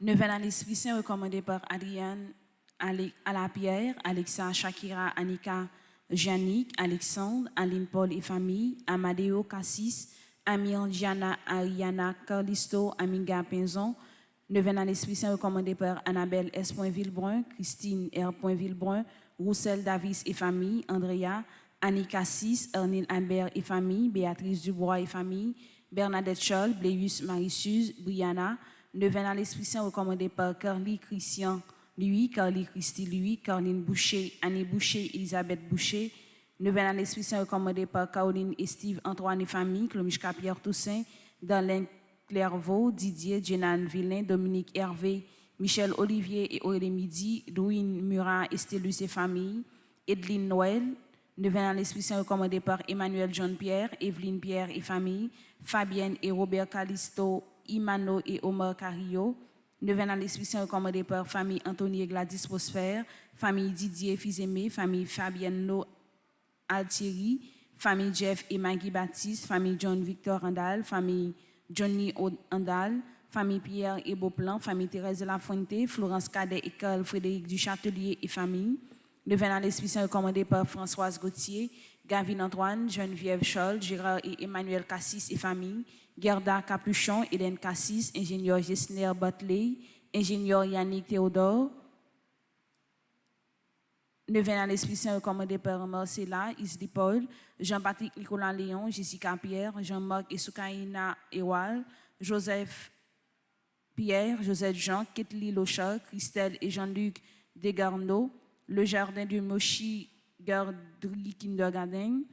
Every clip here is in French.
Neuvaine à l'Esprit Saint recommandé par Adrienne Pierre, Alexa, Shakira, Annika, Yannick, Alexandre, Aline Paul et famille, Amadeo Cassis, Amir, Gianna, Ariana, Carlisto, Aminga Pinzon. Neuvaine à l'Esprit Saint recommandé par Annabelle S. Villebrun, Christine R. Villebrun, Roussel Davis et famille, Andrea, Annie Cassis, Ernil Ambert et famille, Béatrice Dubois et famille, Bernadette Scholl, Bléus Marie-Suze, Brianna. Neuvaine à l'Esprit Saint recommandé par Carly Christian Louis, Carly Christy Louis, Caroline Boucher, Annie Boucher, Elisabeth Boucher. Neuvaine à l'Esprit Saint recommandé par Caroline et Steve Antoine et famille, Clomichka Pierre Toussaint, Darlene Clairvaux, Didier, Jenan Villain, Dominique Hervé, Michel Olivier et Aurélie Midi, Douine Murat, Estelus et famille, Edline Noël. Neuvaine à l'Esprit Saint recommandé par Emmanuel John Pierre, Evelyne Pierre et famille, Fabienne et Robert Calisto, Imano et Omar Carrillo. Neuvaine à l'Esprit Saint recommandé par famille Anthony et Gladys Prosper, famille Didier Fils-Aimé, famille Fabienne No Altieri, famille Jeff et Maggie Baptiste, famille John Victor Andal, famille Johnny Andal, famille Pierre et Beauplan, famille Thérèse de la Fuente, Florence Cadet et Carl Frédéric du Châtelier et famille. Neuvaine à l'Esprit Saint recommandé par Françoise Gauthier, Gavin Antoine, Geneviève Scholl, Gérard et Emmanuel Cassis et famille, Gerda Capuchon, Hélène Cassis, ingénieur Gessner Butley, ingénieur Yannick Théodore. Neuvaine à l'Esprit Saint recommandé par Marcella, Isli Paul, Jean-Patrick Nicolas Léon, Jessica Pierre, Jean-Marc et Soukaina Ewal, Joseph Pierre, Joseph Jean, Ketli Lochard, Christelle et Jean-Luc Desgarneaux, Le Jardin du Mochi Gardry Kindergarten,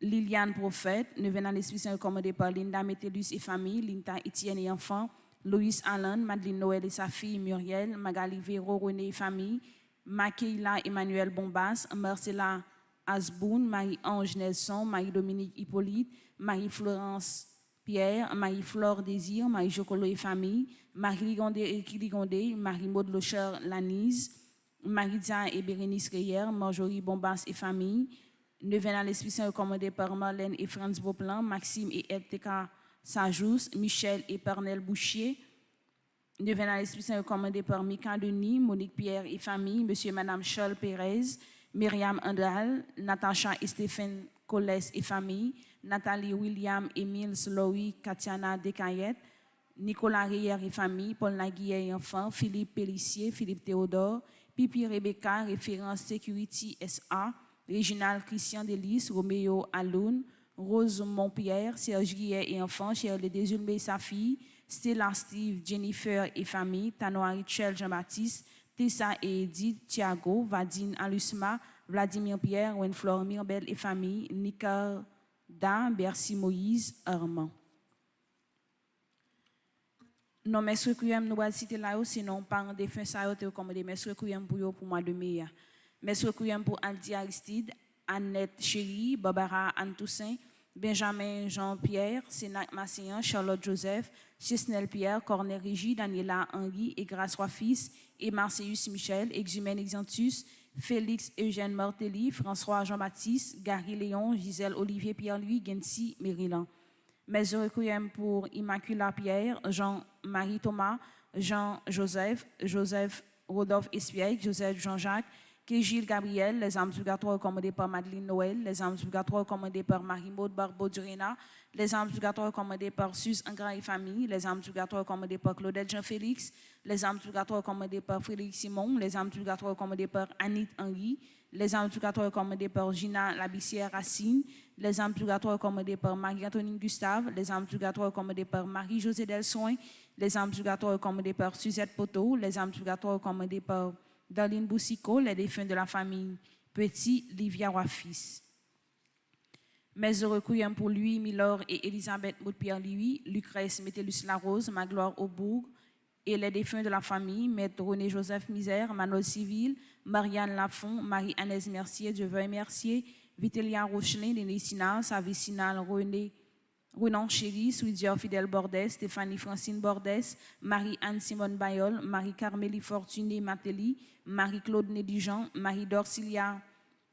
Liliane Prophète, Neuvaine à l'Esprit Saint recommandé par Linda Métellus et famille, Linda Etienne et enfants, Louis Allen, Madeleine Noël et sa fille Muriel, Magali Véro, René et famille, Makeila Emmanuel Bombas, Marcella Asboun, Marie-Ange Nelson, Marie-Dominique Hippolyte, Marie-Florence Pierre, Marie-Flore Désir, Marie-Jocolo et famille, Marie-Ligondé et Kiligondé, Marie-Maud Locher Lanise, Marie-Dia et Bérénice Reyer, Marjorie Bombas et famille, Neuvaine à l'Esprit Saint recommandé par Marlène et Franz Beauplan, Maxime et LTK Sajous, Michel et Pernel Bouchier. Neuvaine à l'Esprit Saint recommandé par Mika Denis, Monique Pierre et famille, Monsieur et Madame Charles Pérez, Myriam Andal, Natacha et Stéphane Colès et famille, Nathalie William, Émile Slowy, Katiana Descayette, Nicolas Reyer et famille, Paul Naguillet et enfants, Philippe Pellissier, Philippe Théodore, Pipi Rebecca, référence Security SA, Réginal Christian Delis, Roméo Aloun, Rose Montpierre, Serge Guillet et enfants, Shirley Desulme et sa fille, Stella Steve, Jennifer et famille, Tanoa Richel Jean-Baptiste, Tessa et Edith, Thiago, Vadine Alusma, Vladimir Pierre, Wenflore Mirbel et famille, Nicarda, Bercy Moïse, Armand. Non, mes requiem, nous allons citer là, sinon, par défunt, ça a été recommandé, mes requiem pour moi de meilleur. Mes requiem pour Aldi Aristide, Annette Chéri, Barbara Anne Toussaint, Benjamin Jean-Pierre, Sénac Massian, Charlotte Joseph, Chesnel Pierre, Cornet Régie, Daniela Henry et Grâce Fils, et Marcellus Michel, Exumène Exantus, Félix Eugène Martelly, François Jean-Baptiste, Gary Léon, Gisèle Olivier Pierre-Louis, Gency, Maryland. Mes requiem pour Immaculata Pierre, Jean-Marie Thomas, Jean-Joseph, Joseph Rodolphe Espiègue, Joseph Jean-Jacques, Gilles Gabriel, les âmes purgatoires commandées par Madeleine Noël, les âmes purgatoires commandées par Marie-Maude Barbeau-Durena, les âmes purgatoires commandées par Suze Ingrat et famille, les âmes purgatoires commandées par Claudette Jean-Félix, les âmes purgatoires commandées par Frédéric Simon, les âmes purgatoires commandées par Anit Henry, les âmes purgatoires commandées par Gina Labissière Racine, les âmes purgatoires commandées par Marie-Antonine Gustave, les âmes purgatoires commandées par Marie-Josée Delsoin, les âmes purgatoires commandées par Suzette Poteau, les âmes purgatoires commandées par Darlene Boussico, les défunts de la famille Petit, Livia Wafis. Mes heureux couillons pour lui, Milor et Elisabeth Maud-Pierre-Louis, Lucrèce Métellus Larose, Magloire Aubourg, et les défunts de la famille, Maître René Joseph Misère, Manuel Civil, Marianne Lafont, Marie-Annès Mercier, Dieu veuille Mercier, Vitelia Rochelin, Léné Sinal, Savicinal, Renan Chéry, Souidior Fidèle Bordes, Stéphanie Francine Bordes, Marie-Anne Simone Bayol, Marie-Carmélie Fortuné Matéli, Marie-Claude Nédijan, Marie-Dorcilia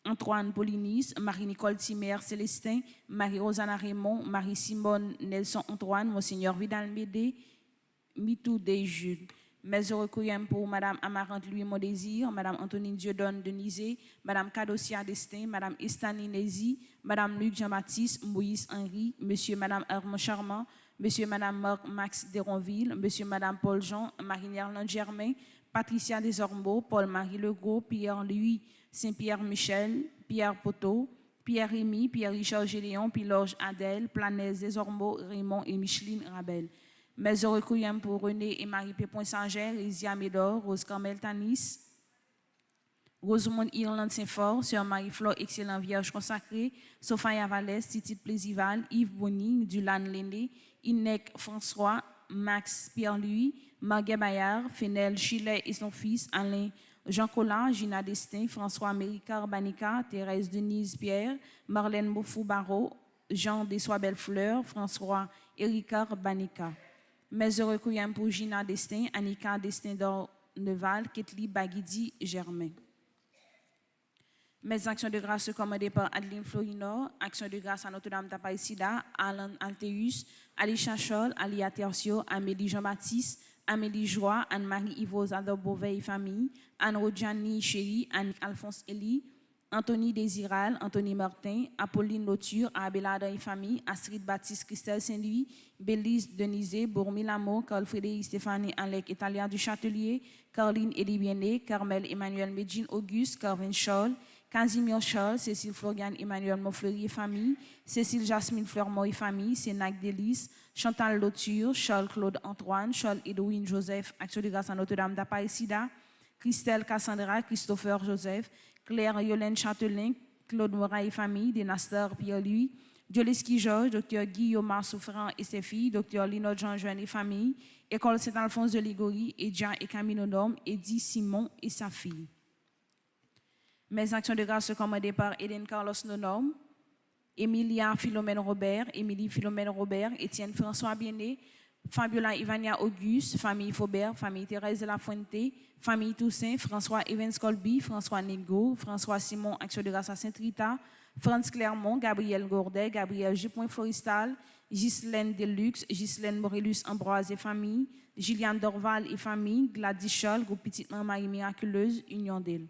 Antoine Polinis, Marie-Nicole Timer Célestin, Marie-Rosanna Raymond, Marie-Simone Nelson Antoine, Monseigneur Vidal Médé, Mitou de Jules. Mes heureux couillons pour Madame Amarante Louis Mondésir, Madame Antonine Dieudonne Denizé, Madame Cadocia Destin, Madame Estanie Nézi, Madame Luc Jean-Baptiste, Moïse Henry, Monsieur et Madame Hermand Charmant, Monsieur et Madame Marc Max Deronville, Monsieur et Madame Paul Jean, Marie-Nerland Germain, Patricia Desormeaux, Paul-Marie Legros, Pierre-Louis Saint-Pierre Michel, Pierre Poteau, Pierre Rémy, Pierre-Richard Géléon, Pilorge Adèle, Planès Desormeaux, Raymond et Micheline Rabel. Mes heureux couillons pour René et Marie Pépon Sanger, Isia Médor, Rose Carmel Tanis, Rosemonde Irlande Saint-Fort, Sœur Marie-Flore Excellent Vierge Consacrée, Sophia Vallès, Titi Plésival, Yves Bonny, Dulan Léné, Inec François, Max Pierre-Louis, Marguerite Bayard, Fenel Chilet et son fils, Alain Jean Collin, Gina Destin, François América Banica, Thérèse Denise Pierre, Marlène Beaufou Barreau, Jean Dessois Bellefleur, François Ericard Banica. Mes heureux couillons pour Gina Destin, Annika Destin d'Orneval, Ketli Baguidi Germain. Mes actions de grâce commandées par Adeline Florino, actions de grâce à Notre-Dame d'Apaïsida, Alan Alteus, Ali Chachol, Ali Atercio, Amélie Jean-Baptiste, Amélie Joie, Anne-Marie Yvose Ador Beauvais et famille, Anne Rodjani Chéri, Anne Alphonse Elie, Anthony Désiral, Anthony Martin, Apolline Loture, Abelada et famille, Astrid Baptiste Christelle Saint-Louis, Bélise Denizé, Bourmi Lamour, Carl Frédéric Stéphanie Alec Italia du Châtelier, Caroline Elie Biené, Carmel Emmanuel Medjin Auguste, Carvin Scholl, Casimir Charles, Cécile Florian Emmanuel Montfleury et famille, Cécile Jasmine Fleurmont et famille, Sénac Délice, Chantal Loture, Charles Claude Antoine, Charles Edwin Joseph, Action de grâce à Notre-Dame d'Apaïsida, Christelle Cassandra, Christopher Joseph, Claire Yolène Châtelain, Claude Morat et famille, Denastar Pierre-Louis, Dioleski Georges, Dr Guillaume Souffrant et ses filles, Dr Lino Jean-Jean et famille, École Saint-Alphonse de Ligorie, Edja et Camino Norme, Eddie Simon et sa fille. Mes actions de grâce commandées par Eden Carlos Nonom, Emilia Philomène Robert, Émilie Philomène Robert, Étienne François Biené, Fabiola Ivania Auguste, famille Faubert, famille Thérèse de la Fuente, famille Toussaint, François Evans Colby, François Nego, François Simon, Action de grâce à Saint-Rita, Franz Clermont, Gabriel Gourdet, Gabriel Gipoin Floristal, Ghislaine Deluxe, Ghislaine Morellus Ambroise et famille, Gilliane Dorval et famille, Gladys Scholl, groupe Petite Marie Miraculeuse, Union d'Elle.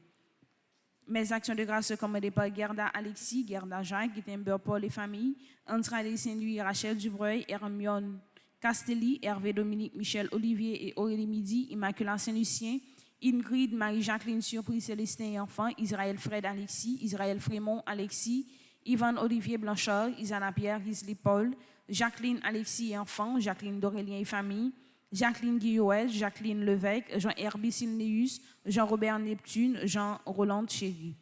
Mes actions de grâce commandées par Gerda Alexis, Gerda Jacques, Guitenberg Paul et famille, Andrade Saint-Louis, Rachel Dubreuil, Hermione Castelli, Hervé Dominique, Michel Olivier et Aurélie Midi, Immaculée Saint-Lucien, Ingrid Marie-Jacqueline Surprise Célestin et enfants, Israël Fred Alexis, Israël Frémont Alexis, Yvan Olivier Blanchard, Isana Pierre Gisli Paul, Jacqueline Alexis et enfants, Jacqueline Dorélien et famille, Jacqueline Guillouet, Jacqueline Levesque, Jean-Herbie Silneus, Jean-Robert Neptune, Jean-Roland Chéry.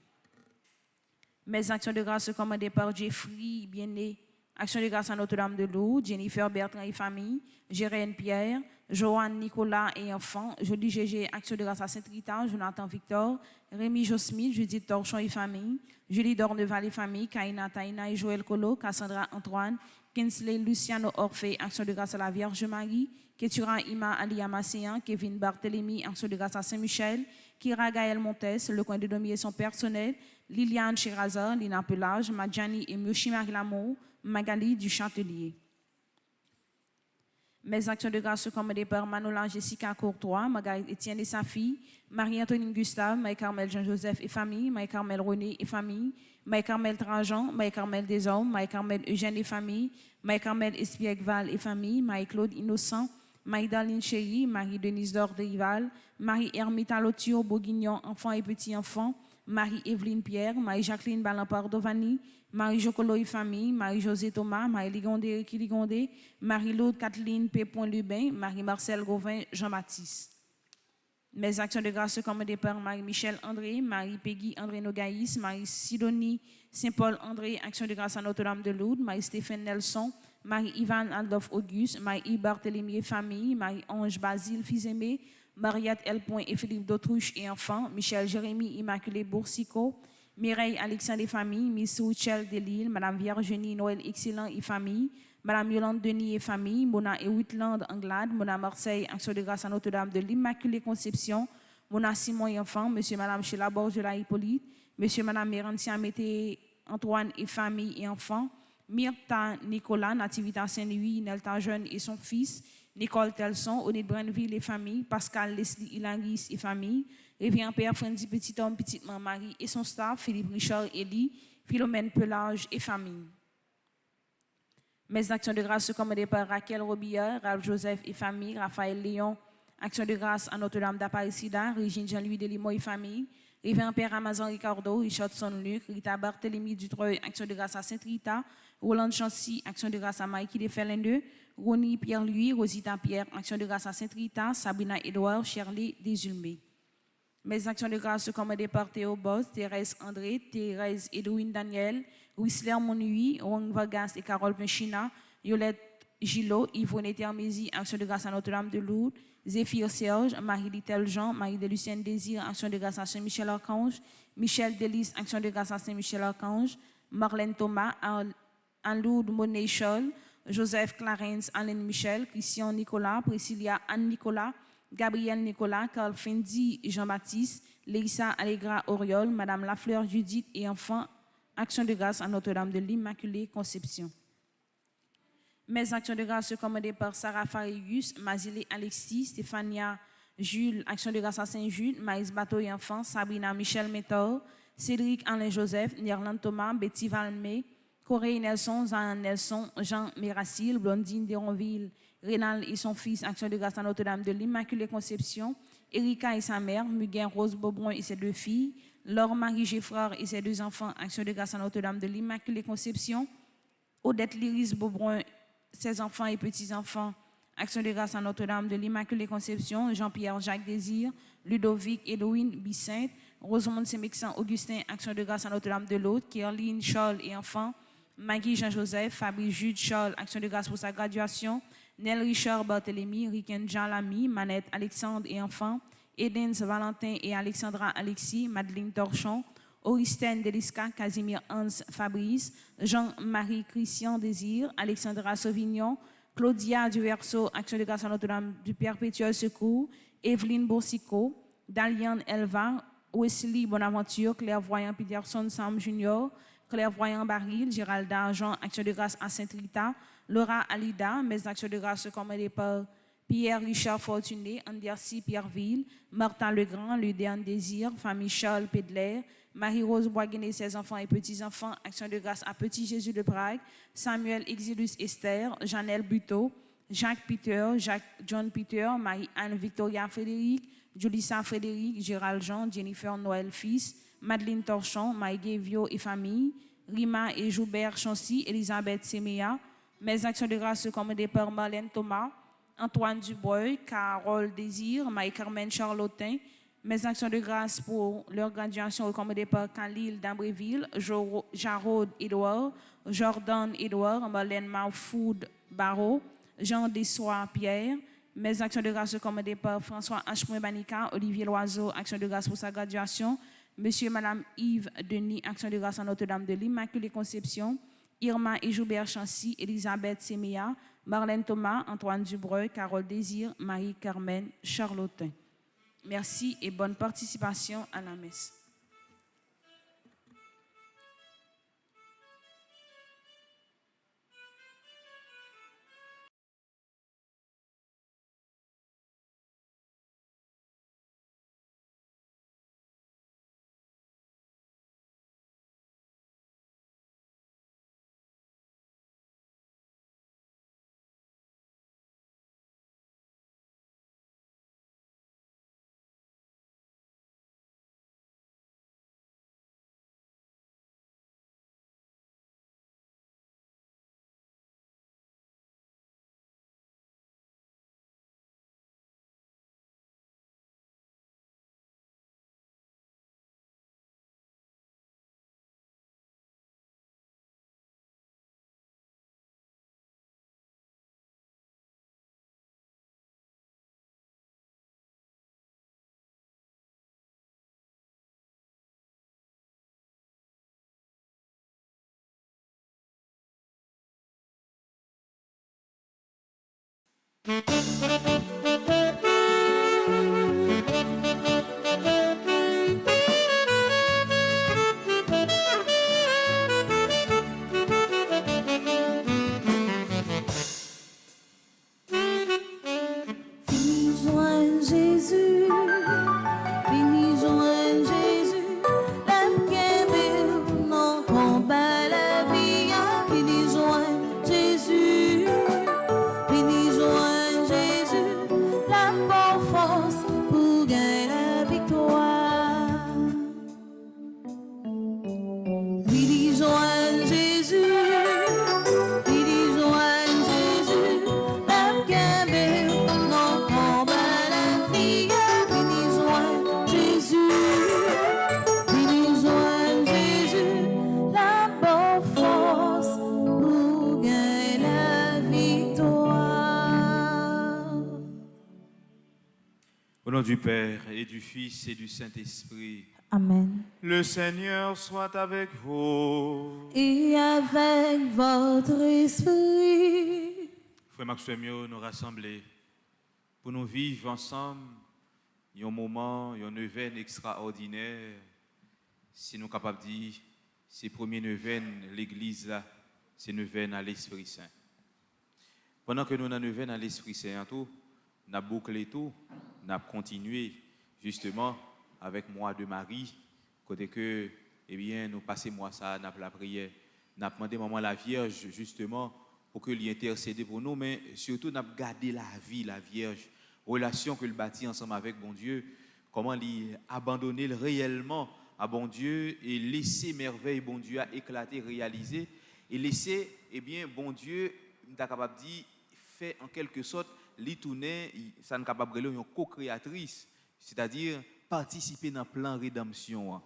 Mes actions de grâce commandées par Jeffrey Biené, Action de grâce à Notre-Dame de Lourdes, Jennifer Bertrand et famille, Jérôme Pierre, Joanne Nicolas et enfants, Jolie Gégé, Action de grâce à Saint-Rita, Jonathan Victor, Rémi Josmith, Judith Torchon et famille, Julie Dorneval et famille, Kaina Taina et Joël Colo, Cassandra Antoine, Kinsley Luciano Orphée, Action de grâce à la Vierge Marie, Ketura Ima Alia Masséan, Kevin Barthélémy, Action de grâce à Saint-Michel, Kira Gaël Montes, Le Coin de Domier et son personnel, Liliane Chiraza, Lina Pelage, Madjani et Myoshi Marie Lamour, Magali du Châtelier. Mes actions de grâce sont commandées par Manola Jessica Courtois, Marguerite Étienne et sa fille, Marie-Antoine Gustave, Marie-Carmel Jean-Joseph et famille, Marie-Carmel René et famille, Marie-Carmel Trajan, Marie-Carmel Deshommes, Marie-Carmel Eugène et famille, Marie-Carmel Espiègle-Val et famille, Marie-Claude Innocent, Marie-Darline Chéry, Marie-Denise Dor de Rival, Marie-Hermita Loture, Bourguignon, enfants et petits-enfants, Marie-Evelyne Pierre, Marie-Jacqueline Balampard Dovani, Marie-Jocolo et famille, Marie-José Thomas, Marie-Ligondé Ricky Ligondé, Marie-Laude Kathleen P. Lubin, Marie-Marcel Gauvin, Jean-Baptiste. Mes actions de grâce sont commandées par Marie-Michel André, Marie-Peggy André Nogaïs, Marie-Sidonie Saint-Paul André, action de grâce à Notre-Dame de Lourdes, Marie-Stéphane Nelson, Marie-Ivan Adolphe Auguste, Marie-Yves Barthélemy et famille, Marie-Ange Basile Fils-Aimé, Mariette L. et Philippe d'Autruche et enfants, Michel Jérémy Immaculé Boursico, Mireille Alexandre et famille, Miss Richel Delille, Madame Virginie Noël Excellent et famille, Madame Yolande Denis et famille, Mona et Whitland Anglade, Mona Marseille, action de grâce à Notre-Dame de l'Immaculée Conception, Mona Simon et enfants, Monsieur et Madame Sheila Borgela Hippolyte, Monsieur et Madame Mérantia Mété Antoine et famille et enfants, Myrta Nicolas, Nativita Saint-Louis, Nelta Jeune et son fils, Nicole Telson, Onide Brenville et famille, Pascal Leslie Ilangis et famille, Révérend Père Frenzy Petit Homme, Petite Marie et son staff, Philippe Richard Elie, Philomène Pelage et famille. Mes actions de grâce sont commandées par Raquel Robillard, Ralph Joseph et famille, Raphaël Léon, action de grâce à Notre-Dame d'Aparecida, Régine Jean-Louis Delimo et famille, Révérend Père Amazon Ricardo, Richardson Luc, Rita Barthélemy Dutreuil, action de grâce à Sainte-Rita, Roland Chancy, action de grâce à Mikey Desfelendeux, Ronnie Pierre-Louis, Rosita Pierre, action de grâce à Sainte-Rita, Sabrina Edouard, Shirley Desulmé. Mes actions de grâce sont commandées par Théo Boss, Thérèse André, Thérèse Edwin Daniel, Whistler Monui, Ron Vargas et Carole Pinchina, Yolette Gillot, Yvonne Termézy, action de grâce à Notre-Dame de Lourdes, Zéphir Serge, Marie-Litel Jean, Marie-de-Lucienne Désir, action de grâce à Saint-Michel-Archange, Michel Delis, action de grâce à Saint-Michel-Archange, Marlène Thomas, Anne-Lourdes Monet-Scholl, Joseph Clarence, Alain Michel, Christian Nicolas, Priscilla Anne Nicolas, Gabriel Nicolas, Carl Fendi, Jean-Baptiste, Léissa Allegra Oriol, Madame Lafleur Judith et enfants, action de grâce à Notre-Dame de l'Immaculée Conception. Mes actions de grâce sont commandées par Sarah Farigus, Mazile Alexis, Stéphania Jules, action de grâce à Saint-Jude, Maïs Bateau et enfants, Sabrina Michel Méthor, Cédric Alain Joseph, Nerland Thomas, Betty Valmé, Corée Nelson, Jean Nelson, Jean Méracil, Blondine Deronville, Rénal et son fils, action de grâce à Notre-Dame de l'Immaculée Conception, Erika et sa mère, Muguin Rose Beaubrun et ses deux filles, Laure Marie Geffrard et ses deux enfants, action de grâce à Notre-Dame de l'Immaculée Conception, Odette Lyris Beaubrun, ses enfants et petits-enfants, action de grâce à Notre-Dame de l'Immaculée Conception, Jean-Pierre Jacques Désir, Ludovic Edwin Bicinte, Rosemonde Semexan Augustin, action de grâce à Notre-Dame de l'Aude, Kerline Charles et enfants, Maggie Jean-Joseph, Fabrice Jude Charles, action de grâce pour sa graduation, Nel Richard Barthélemy, Riken Jean Lamy, Manette Alexandre et enfants, Edens Valentin et Alexandra Alexis, Madeleine Torchon, Auristène Deliska, Casimir Hans Fabrice, Jean-Marie Christian Désir, Alexandra Sauvignon, Claudia Duverso, action de grâce à Notre-Dame du Perpétuel Secours, Evelyne Boussico, Dalian Elva, Wesley Bonaventure, Clairvoyant Peterson Sam Junior, Clairvoyant Baril, Gérald Jean, action de grâce à Sainte-Rita, Laura Alida, mes actions de grâce commandées par Pierre Richard Fortuné, Andercy Pierreville, Martin Legrand, Ludéane Désir, famille Charles Pedler, Marie-Rose Boisguené, ses enfants et petits-enfants, action de grâce à Petit Jésus de Prague, Samuel Exilus Esther, Janelle Buteau, Jacques Peter, John Peter, Marie-Anne Victoria Frédéric, Julissa Frédéric, Gérald Jean, Jennifer Noël fils, Madeleine Torchon, Maïgué Vio et famille, Rima et Joubert Chancy, Elisabeth Seméa, mes actions de grâce commandées par Marlène Thomas, Antoine Dubois, Carole Désir, Marie-Carmen Charlotin, mes actions de grâce pour leur graduation recommandées par Khalil d'Ambréville, Jarod Edouard, Jordan Edouard, Marlène Marfoud Barreau, Jean Dessois Pierre, mes actions de grâce recommandées par François H. Banica, Olivier Loiseau, action de grâce pour sa graduation, Monsieur et Madame Yves Denis, action de grâce à Notre-Dame de l'Immaculée Conception, Irma et Joubert Chancy, Elisabeth Seméa, Marlène Thomas, Antoine Dubreuil, Carole Désir, Marie-Carmen Charlotin. Merci et bonne participation à la messe. Au nom du Père et du Fils et du Saint-Esprit. Amen. Le Seigneur soit avec vous. Et avec votre esprit. Frère Maxime, nous rassembler pour nous vivre ensemble un moment, un événement extraordinaire. Si nous sommes capables de dire, ces premiers neuvaines, l'Église là, c'est neuvaine à l'Esprit Saint. Pendant que nous avons neuvaine à l'Esprit Saint, nous avons bouclé tout, nous avons continué justement avec moi de Marie, côté que, eh bien, nous passons moi ça, nous avons la prière, nous avons demandé maman la Vierge justement pour que lui intercède pour nous, mais surtout nous avons gardé la vie, la Vierge, relation que le bâtit ensemble avec bon Dieu, comment lui abandonner réellement à bon Dieu et laisser merveille bon Dieu à éclater, réaliser et laisser, eh bien, bon Dieu, nous sommes capables de dire, fait en quelque sorte, lui tourner, ça nous capable de une co-créatrice, c'est-à-dire participer dans le plan rédemption.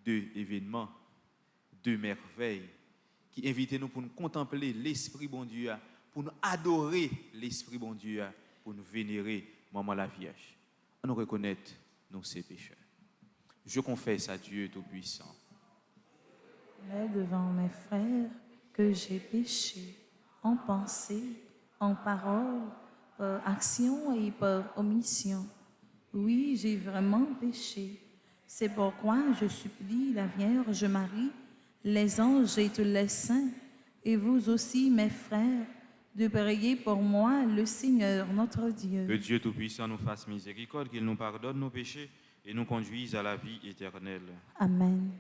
Deux événements, deux merveilles qui invitent nous pour nous contempler l'Esprit bon Dieu, pour nous adorer l'Esprit bon Dieu, pour nous vénérer Maman la Vierge. On nous reconnaître nos pécheurs. Je confesse à Dieu Tout-Puissant. Devant mes frères que j'ai péché en pensée, en parole, par action et par omission. Oui, j'ai vraiment péché. C'est pourquoi je supplie la Vierge Marie, les anges et tous les saints, et vous aussi, mes frères, de prier pour moi, le Seigneur, notre Dieu. Que Dieu Tout-Puissant nous fasse miséricorde, qu'il nous pardonne nos péchés et nous conduise à la vie éternelle. Amen.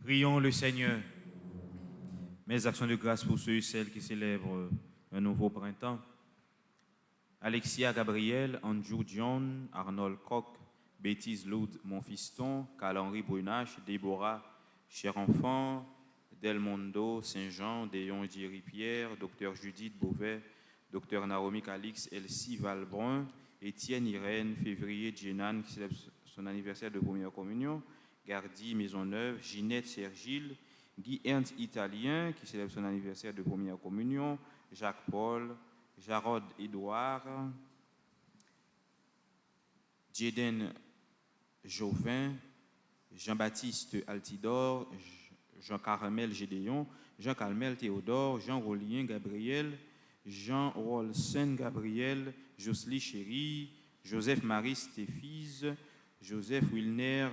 Prions le Seigneur. Mes actions de grâce pour ceux et celles qui célèbrent un nouveau printemps. Alexia Gabriel, Andrew John, Arnold Koch, Bétise Loud, mon fiston, Carl-Henri Brunache, Déborah, cher enfant, Del Mondo, Saint-Jean, Déon Jerry-Pierre, Dr Judith Beauvais, Dr Naomi Calix, Elsie Valbrun, Étienne Irène, février Djenan, qui célèbre son anniversaire de première communion, Gardy Maisonneuve, Ginette Sergile, Guy Ernst Italien, qui célèbre son anniversaire de première communion, Jacques Paul, Jarod Édouard, Jeden Jauvin, Jean-Baptiste Altidore, Jean-Carmel Gédéon, Jean-Carmel Théodore, Jean-Rolien Gabriel, Jean-Rolsen Gabriel, Jocely Chéry, Joseph-Marie Stéphise, Joseph Wilner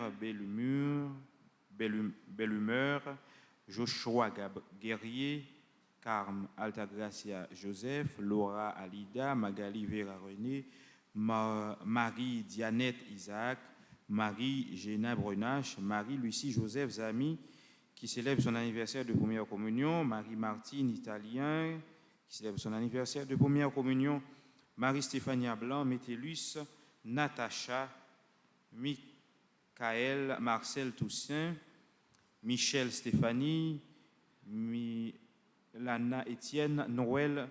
Bellumeur, Joshua Guerrier, Carme Altagracia Joseph, Laura Alida, Magali Vera René, Marie Dianette Isaac, Marie Géna Brenache, Marie-Lucie Joseph Zami, qui célèbre son anniversaire de première communion, Marie-Martine Italien, qui célèbre son anniversaire de première communion, Marie-Stéphania Blanc, Métellus, Natacha, Michael Marcel Toussaint, Michel Stéphanie, Lana Étienne, Noël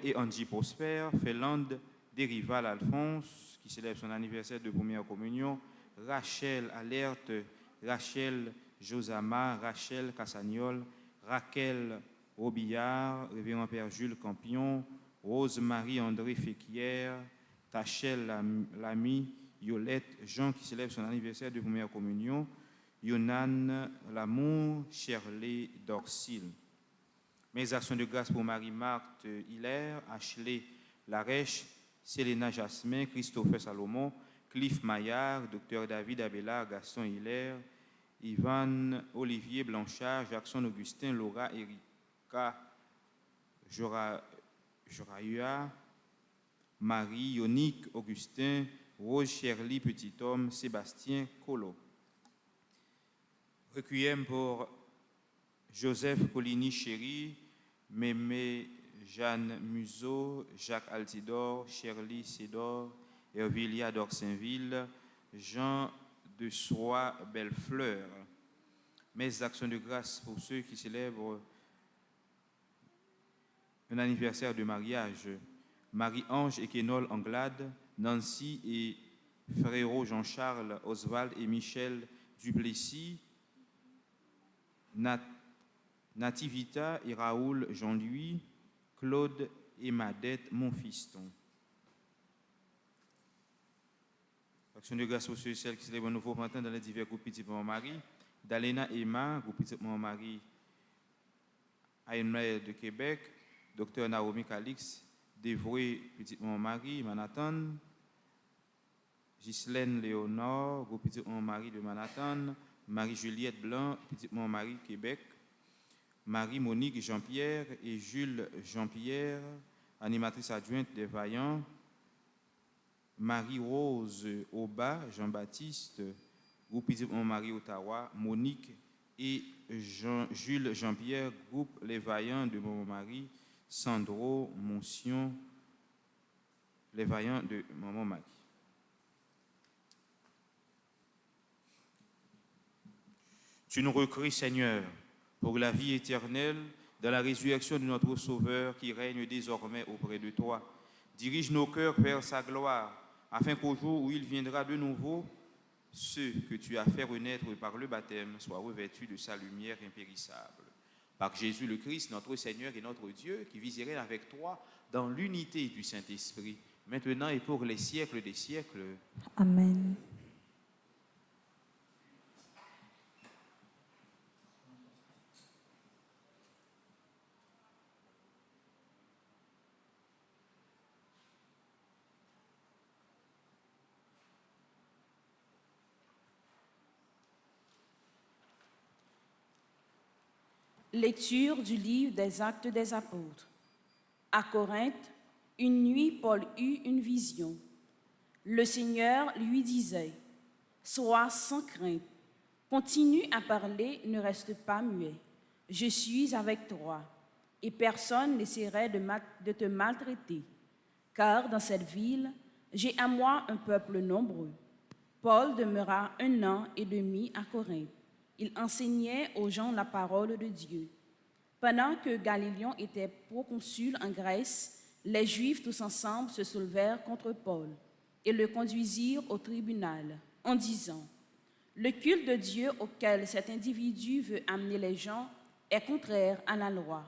et Angie Prosper, Félande Dérival Alphonse, qui célèbre son anniversaire de première communion, Rachel Alerte, Rachel Josama, Rachel Cassagnol, Raquel Robillard, Révérend Père Jules Campion, Rose-Marie André Féquière, Tachel Lamy, Yolette Jean, qui célèbre son anniversaire de première communion, Yonan Lamour, Shirley Dorsil. Mes actions de grâce pour Marie-Marthe Hilaire, Ashley Larèche, Selena Jasmin, Christopher Salomon, Cliff Maillard, Dr David Abelard, Gaston Hilaire, Ivan Olivier Blanchard, Jackson Augustin, Laura Erika Jorahua, Marie Yonique Augustin, Rose Shirley Petit-Homme, Sébastien Colo. Requiem pour Joseph Coligny Chéry, Mémé Jeanne Museau, Jacques Altidore, Shirley Sédor, Hervilia d'Orsainville, Jean de Soie Bellefleur. Mes actions de grâce pour ceux qui célèbrent un anniversaire de mariage. Marie-Ange et Kénol Anglade, Nancy et Frérot Jean-Charles Oswald et Michel Duplessis, Nativita et Raoul Jean-Louis, Claude et Madette Monfiston. Action de grâce pour ceux et celles qui célèbrent un nouveau printemps dans les divers groupes Petit Maman Marie, Dalena Emma, groupe Petit Maman Marie, AML de Québec, Dr Naomi Calix, Dévoué Petit Maman Marie, Manhattan, Ghislaine Léonore, groupe Petit Maman Marie de Manhattan, Marie-Juliette Blanc, Petit Maman Marie, Québec, Marie-Monique Jean-Pierre et Jules Jean-Pierre, animatrice adjointe des Vaillants, Marie-Rose Auba, Jean-Baptiste, groupe Petit Maman Marie, Ottawa, Monique et Jules Jean-Pierre, groupe Les Vaillants de Maman Marie, Sandro Moncion, Les Vaillants de Maman Marie. Tu nous recrées, Seigneur, pour la vie éternelle, dans la résurrection de notre Sauveur qui règne désormais auprès de toi. Dirige nos cœurs vers sa gloire, afin qu'au jour où il viendra de nouveau, ceux que tu as fait renaître par le baptême soient revêtus de sa lumière impérissable. Par Jésus le Christ, notre Seigneur et notre Dieu, qui vit et règne avec toi dans l'unité du Saint-Esprit, maintenant et pour les siècles des siècles. Amen. Lecture du livre des Actes des Apôtres. À Corinthe, une nuit, Paul eut une vision. Le Seigneur lui disait, « Sois sans crainte, continue à parler, ne reste pas muet. Je suis avec toi, et personne n'essaierait de te maltraiter, car dans cette ville, j'ai à moi un peuple nombreux. » Paul demeura 1 an et demi à Corinthe. Il enseignait aux gens la parole de Dieu. Pendant que Galiléon était proconsul en Grèce, les Juifs tous ensemble se soulevèrent contre Paul et le conduisirent au tribunal en disant « Le culte de Dieu auquel cet individu veut amener les gens est contraire à la loi. »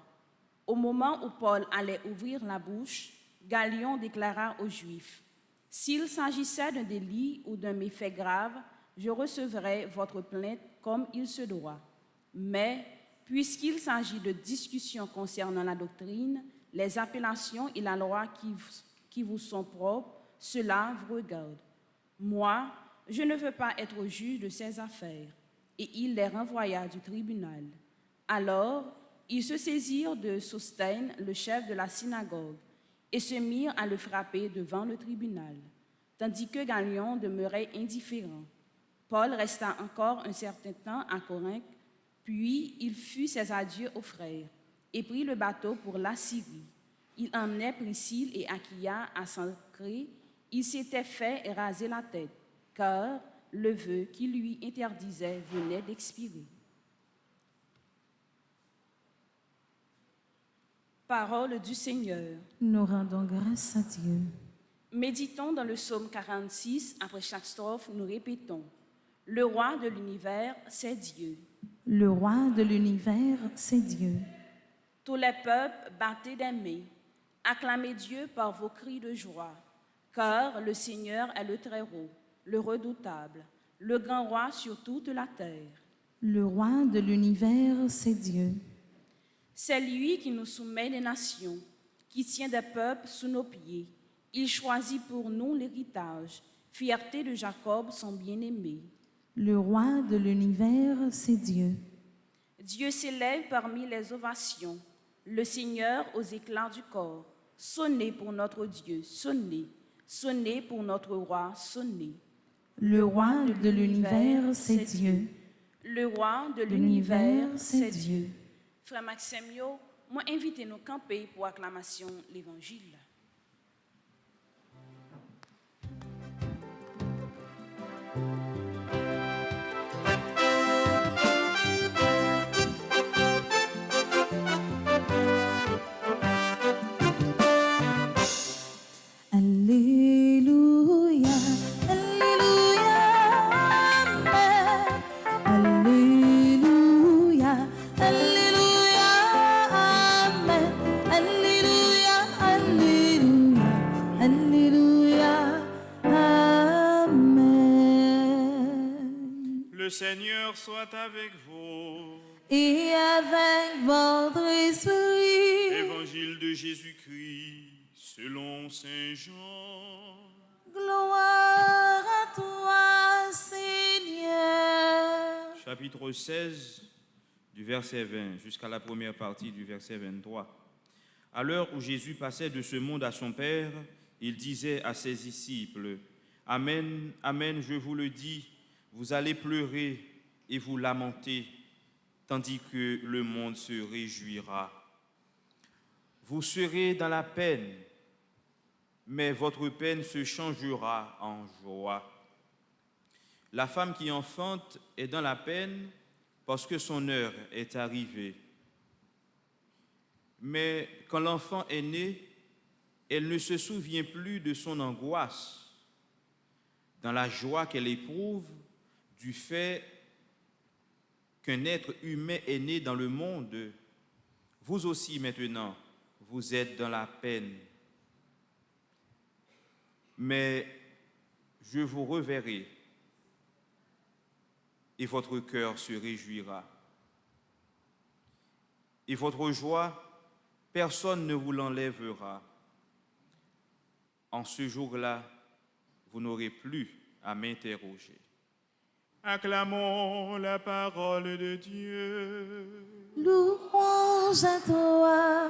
Au moment où Paul allait ouvrir la bouche, Galiléon déclara aux Juifs « S'il s'agissait d'un délit ou d'un méfait grave, je recevrai votre plainte comme il se doit. Mais puisqu'il s'agit de discussions concernant la doctrine, les appellations et la loi qui vous sont propres, cela vous regarde. Moi, je ne veux pas être juge de ces affaires. » Et il les renvoya du tribunal. Alors, ils se saisirent de Sosthène, le chef de la synagogue, et se mirent à le frapper devant le tribunal, tandis que Galiléon demeurait indifférent. Paul resta encore un certain temps à Corinthe, puis il fit ses adieux aux frères et prit le bateau pour la Syrie. Il emmenait Priscille et Aquila à Cenchréa. Il s'était fait raser la tête, car le vœu qui lui interdisait venait d'expirer. Parole du Seigneur. Nous rendons grâce à Dieu. Méditons dans le psaume 46. Après chaque strophe, nous répétons « Le roi de l'univers, c'est Dieu. Le roi de l'univers, c'est Dieu. Tous les peuples, battez des mains. Acclamez Dieu par vos cris de joie. Car le Seigneur est le Très-Haut, le redoutable, le grand roi sur toute la terre. Le roi de l'univers, c'est Dieu. C'est lui qui nous soumet des nations, qui tient des peuples sous nos pieds. Il choisit pour nous l'héritage, fierté de Jacob, son bien-aimé. Le roi de l'univers, c'est Dieu. Dieu s'élève parmi les ovations, le Seigneur aux éclats du corps. Sonnez pour notre Dieu, sonnez. Sonnez pour notre roi, sonnez. Le roi de l'univers, c'est Dieu. Le roi de l'univers, c'est Dieu. Frère Maxime, moi invitez nous camper pour acclamation l'évangile. Alléluia, Alléluia, Amen. Alléluia, Alléluia, Amen. Alléluia, Alléluia, Alléluia, Amen. Le Seigneur soit avec vous. Et avec votre esprit. Évangile de Jésus-Christ selon Saint Jean. Gloire à toi, Seigneur. Chapitre 16, du verset 20 jusqu'à la première partie du verset 23. À l'heure où Jésus passait de ce monde à son Père, il disait à ses disciples, « Amen, Amen, je vous le dis, vous allez pleurer et vous lamenter, tandis que le monde se réjouira. Vous serez dans la peine, mais votre peine se changera en joie. La femme qui enfante est dans la peine parce que son heure est arrivée. Mais quand l'enfant est né, elle ne se souvient plus de son angoisse, dans la joie qu'elle éprouve du fait qu'un être humain est né dans le monde. Vous aussi maintenant, vous êtes dans la peine. Mais je vous reverrai et votre cœur se réjouira. Et votre joie, personne ne vous l'enlèvera. En ce jour-là, vous n'aurez plus à m'interroger. » Acclamons la parole de Dieu. Louange à toi,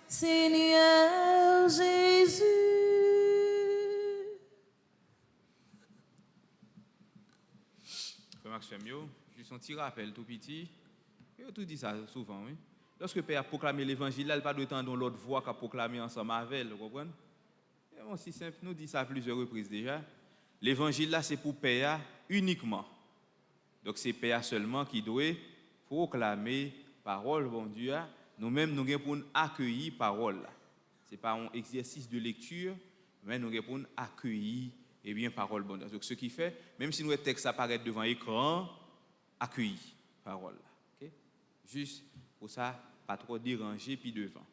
Seigneur Jésus. Maxime, juste un petit rappel tout petit. Je tout dit ça souvent, oui. Lorsque Père a proclamé l'évangile, il n'a pas de temps dans l'autre voix qu'a proclamé ensemble avec elle, vous comprenez? C'est aussi simple, nous dit ça à plusieurs reprises déjà. L'évangile là, c'est pour Père uniquement. Donc c'est Père seulement qui doit proclamer parole, bon Dieu. Nous-mêmes, nous devons pour accueillir parole. Ce n'est pas un exercice de lecture, mais nous devons pour accueillir parole, bon Dieu. Donc ce qui fait, même si nous texte apparaît devant l'écran, accueillir parole. Okay? Juste pour ça, pas trop déranger puis devant.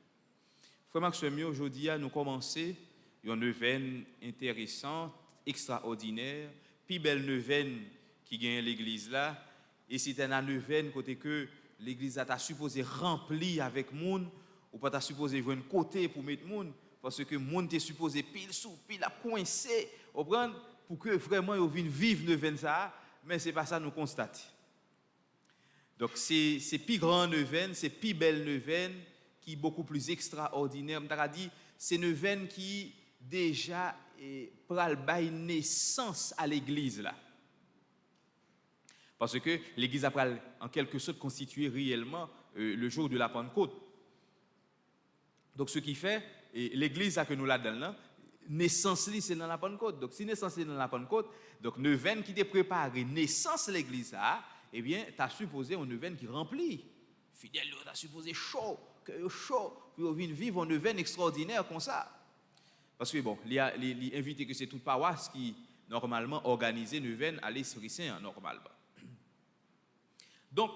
Frère Maxime, aujourd'hui, nous commençons une neuvaine intéressante, extraordinaire, puis belle neuvaine qui gagne l'église là. Et c'est une neuvaine côté que l'église a supposé remplir avec monde, ou pas supposé jouer un côté pour mettre monde, parce que monde est supposé pile sous, pile à coincer, pour que vraiment ils viennent vivre neuvaine ça, mais c'est pas ça nous constatons. Donc c'est plus grand neuvaine, c'est plus belle neuvaine, qui est beaucoup plus extraordinaire. On a dit c'est neuvaine qui déjà pral bail naissance à l'église là. Parce que l'église a pral en quelque sorte constitué réellement le jour de la Pentecôte. Donc ce qui fait l'église que nous là-dedans naissance c'est dans la Pentecôte. Donc si naissance c'est dans la Pentecôte, donc neuvaine qui t'est préparé naissance l'église ça, eh bien tu as supposé une neuvaine qui remplit. Fidèle, tu as supposé chaud pour vivre une neuvaine extraordinaire comme ça. Parce que bon, il y a invité que c'est toute paroisse qui normalement organisée neuvaine à l'Esprit Saint normalement. Donc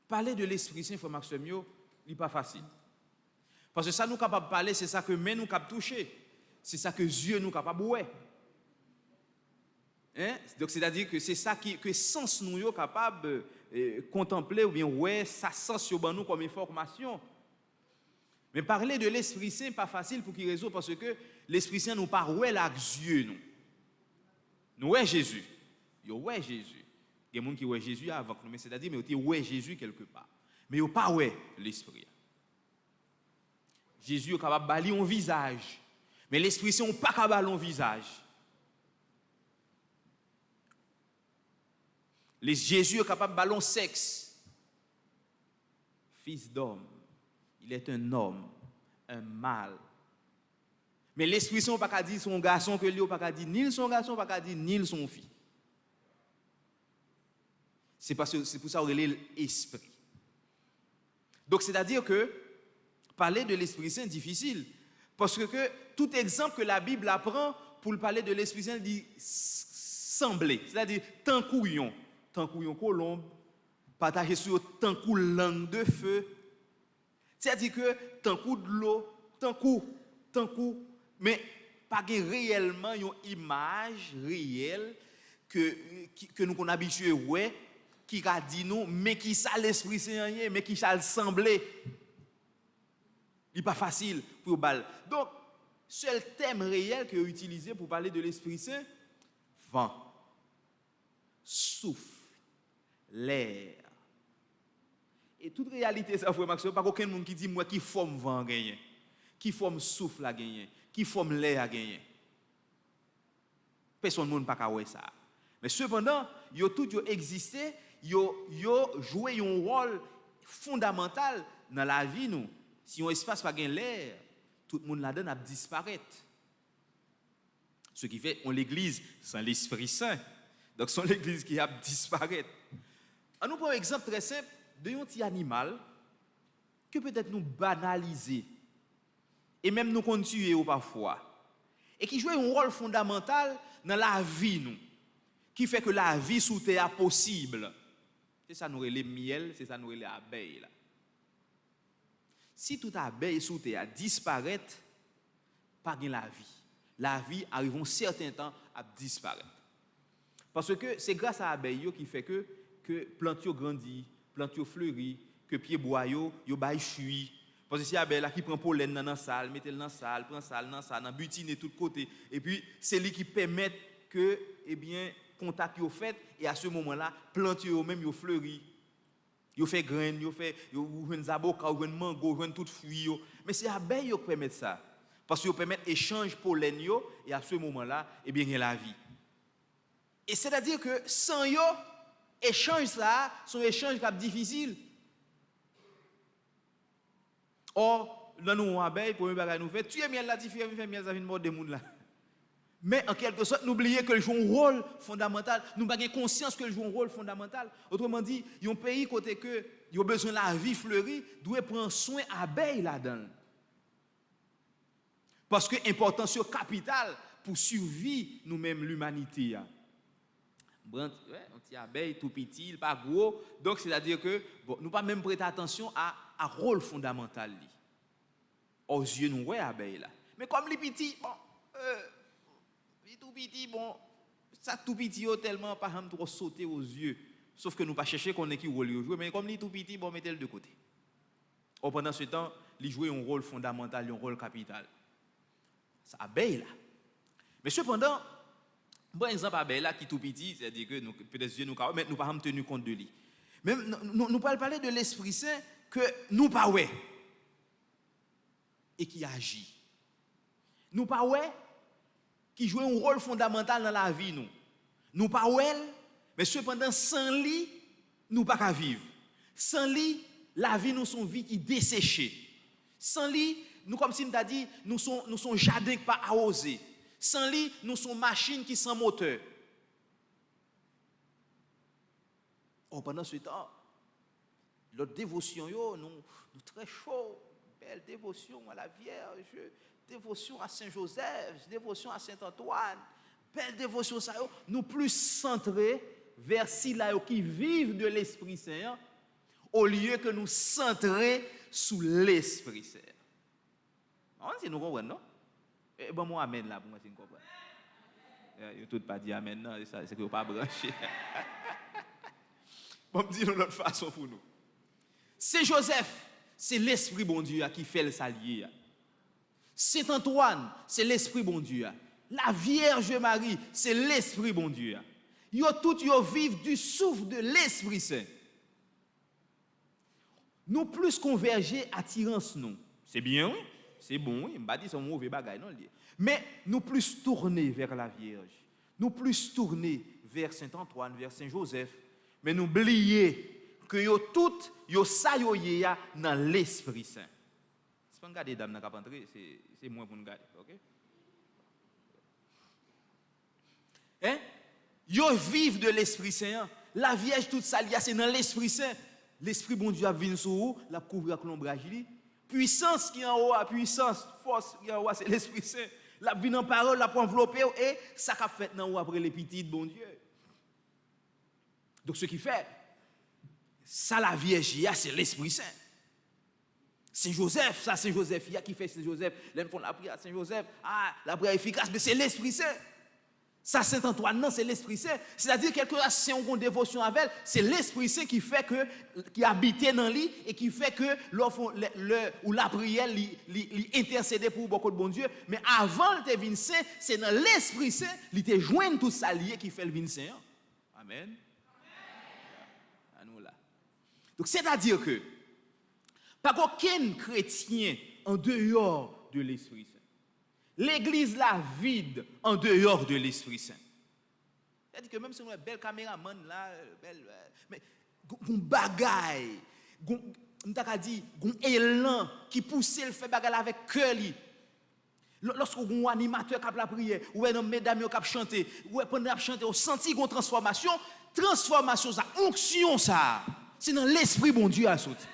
parler de l'Esprit Saint, frère Maxime, il n'est pas facile. Parce que ça nous capable parler, c'est ça que main nous capable toucher, c'est ça que yeux nous capable voir. Hein? Donc c'est-à-dire que c'est ça que sens nous yo capable contempler ou bien ouais ça sens sur nous comme information. Mais parler de l'Esprit Saint pas facile pour qui raison parce que l'Esprit Saint nous pas ouais là yeux nous. Nous ouais Jésus. Yo ouais Jésus. Il y a des gens qui ouais Jésus avant nous mais c'est-à-dire mais yo ouais Jésus quelque part. Mais yo pas ouais l'Esprit. Jésus est capable de balayer un visage. Mais l'Esprit Saint n'est pas capable de balayer un visage. Jésus est capable de balayer un sexe. Fils d'homme. Il est un homme, un mâle. Mais l'Esprit Saint n'est pas capable de dire son garçon que lui n'est pas capable de dire ni son garçon, pas capable de dire ni son fille. C'est pour ça qu'on relève l'Esprit. Donc c'est-à-dire que parler de l'Esprit Saint est difficile. Parce que tout exemple que la Bible apprend pour parler de l'Esprit Saint, dit sembler. C'est-à-dire tant couillon colombe, partager sur tant coup langue de feu. C'est-à-dire que tant coup de l'eau, tant coup, mais pas réellement une image réelle que nous sommes habitués ouais, qui a dit nous, mais qui ça l'Esprit Saint, mais qui ça le sembler. Il n'est pas facile pour balle. Donc, seul thème réel que j'ai utilisé pour parler de l'Esprit Saint, vent, souffle, l'air. Et toute réalité, ça, frère Maxime, pas aucun monde qui dit moi qui forme vent gagner, qui forme souffle à gagner, qui forme l'air à gagner. Personne ne peut pas voir ça. Mais cependant, ils ont tous existé, ils ont joué un rôle fondamental dans la vie nous. Si on espace pas gain l'air, tout le monde là-dedans a disparaître. Ce qui fait on l'église sans l'Esprit Saint. Donc c'est l'église qui a disparaître. On nous prend un exemple très simple d'un petit animal que peut-être nous banaliser et même nous continuer parfois et qui joue un rôle fondamental dans la vie nous qui fait que la vie sous terre est possible. C'est ça nous les miel, c'est ça nous les abeilles là. Si toute abeille sous terre disparaît, pas de la vie. La vie arrive un certain temps à disparaître. Parce que c'est grâce à l'abeille qui fait que plante grandit, plante fleurit, que pied bois yo bail chuit. Parce que si l'abeille là qui prend pollen dans la salle, mettez le dans la salle, prend salle dans salle, dans butine de tous côtés et puis c'est lui qui permet que contact yo fait et à ce moment-là plante yo même yo fleurit. Yo fait graines, yo un zaboka, yo un mango, yo tout fruit yo. Mais c'est abeille qui permet ça. Parce que yo permet échange pollen yo et à ce moment-là, il y a la vie. Et c'est-à-dire que sans yo échange ça, son échange est difficile. Or, dans nos abeilles, pour me bagay nous fait, tu es miel là différent, fait miel ça vient mort de monde là. Mais en quelque sorte, n'oubliez que joue un rôle fondamental. Nous n'avons pas conscience que joue un rôle fondamental. Autrement dit, il y a un pays côté que il a besoin de la vie fleurie, doit prendre soin abeilles là-dedans. Parce que l'importance capitale pour survivre nous-mêmes l'humanité. Un petit abeille tout petit, pas gros. Donc c'est-à-dire que bon, nous pas même prêter attention à rôle fondamental. Aux yeux nous ouais abeille là. Mais comme les petits, bon, tout petit, bon, ça tout petit tellement pas trop sauter aux yeux. Sauf que nous pas chercher qu'on est qui rôle jouer, mais comme les tout petit, bon, mettez-le de côté. Or, pendant ce temps, il jouait un rôle fondamental, un rôle capital. Ça abeille là. Mais cependant, bon exemple abeille là qui tout petit, c'est-à-dire que nous peut-être yeux nous mais nous pas tenu compte de lui. Même nous parler de l'Esprit Saint que nous pas ouais et qui agit. Nous pas ouais qui joue un rôle fondamental dans la vie nous. Nous pas ouais mais cependant sans lui nous pas qu'à vivre. Sans lui la vie nous son vie qui desséchée. Sans lui nous comme si nous t'a dit nous sont jardin pas arrosé. Sans lui nous sont machines qui sans moteur. Oh, pendant ce temps notre dévotion yo nous très chaud, belle dévotion à la Vierge, dévotion à Saint Joseph, dévotion à Saint Antoine, belle dévotion ça yo, nous plus centrés vers ceux-là qui vivent de l'Esprit Saint au lieu que nous centrer sous l'Esprit Saint. On si nous comprenons non? Et bon moi amen là pour moi si nous comprenons. Yo tout pas dit amen non, c'est que vous pas branché. Bon me dire l'autre façon pour nous. Saint Joseph, c'est l'Esprit bon Dieu qui fait le salier. Saint Antoine, c'est l'Esprit bon Dieu. La Vierge Marie, c'est l'Esprit bon Dieu. Yo tout yo vivent du souffle de l'Esprit Saint. Nous plus converger attirance nous. C'est bien, oui. C'est bon, oui. Je ne pas dire que c'est un mauvais bagage non. Mais nous plus tourner vers la Vierge. Nous plus tourner vers Saint Antoine, vers Saint Joseph. Mais n'oubliez que yo tout yo ça yo yé dans l'Esprit Saint. C'est pas regarder dame dans cap entrer, c'est moins pour nous garder, OK? Hein? Yo vivent de l'Esprit Saint. La Vierge toute ça c'est dans l'Esprit Saint. L'Esprit bon Dieu a venu sur vous, la couvrir avec l'ombrage li. Puissance qui en haut, puissance, force qui en haut, c'est l'Esprit Saint. La vie en parole, la pour envelopper et ça qu'a fait dans haut après les petits bon Dieu. Donc ce qui fait ça la Vierge c'est l'Esprit Saint. Saint Joseph, ça Saint Joseph qui fait Saint Joseph, l'aime font la prière Saint Joseph, la prière efficace mais c'est l'Esprit Saint. Ça Saint Antoine non, c'est l'Esprit Saint. C'est-à-dire quelque chose si on a une dévotion avec elle, c'est l'Esprit Saint qui fait que qui habite dans lui et qui fait que ou la prière li intercéder pour beaucoup de bon Dieu, mais avant le vin saint, c'est dans l'Esprit Saint, il te joindre tout ça lié qui fait le vin saint. Amen. À nous là. Donc c'est-à-dire que pas aucun chrétien en dehors de l'Esprit Saint. L'église là vide en dehors de l'Esprit Saint. C'est-à-dire que même si on a un bel caméraman là, mais gon bagaille, on t'a dit gon élan qui pousse le fait bagaille avec cœur li. Lorsqu'on a un animateur qui a la prière, ou un mesdames qui a chanté, ou pendant a chanté, on senti une transformation ça, onction ça. C'est dans l'Esprit bon Dieu à sauter.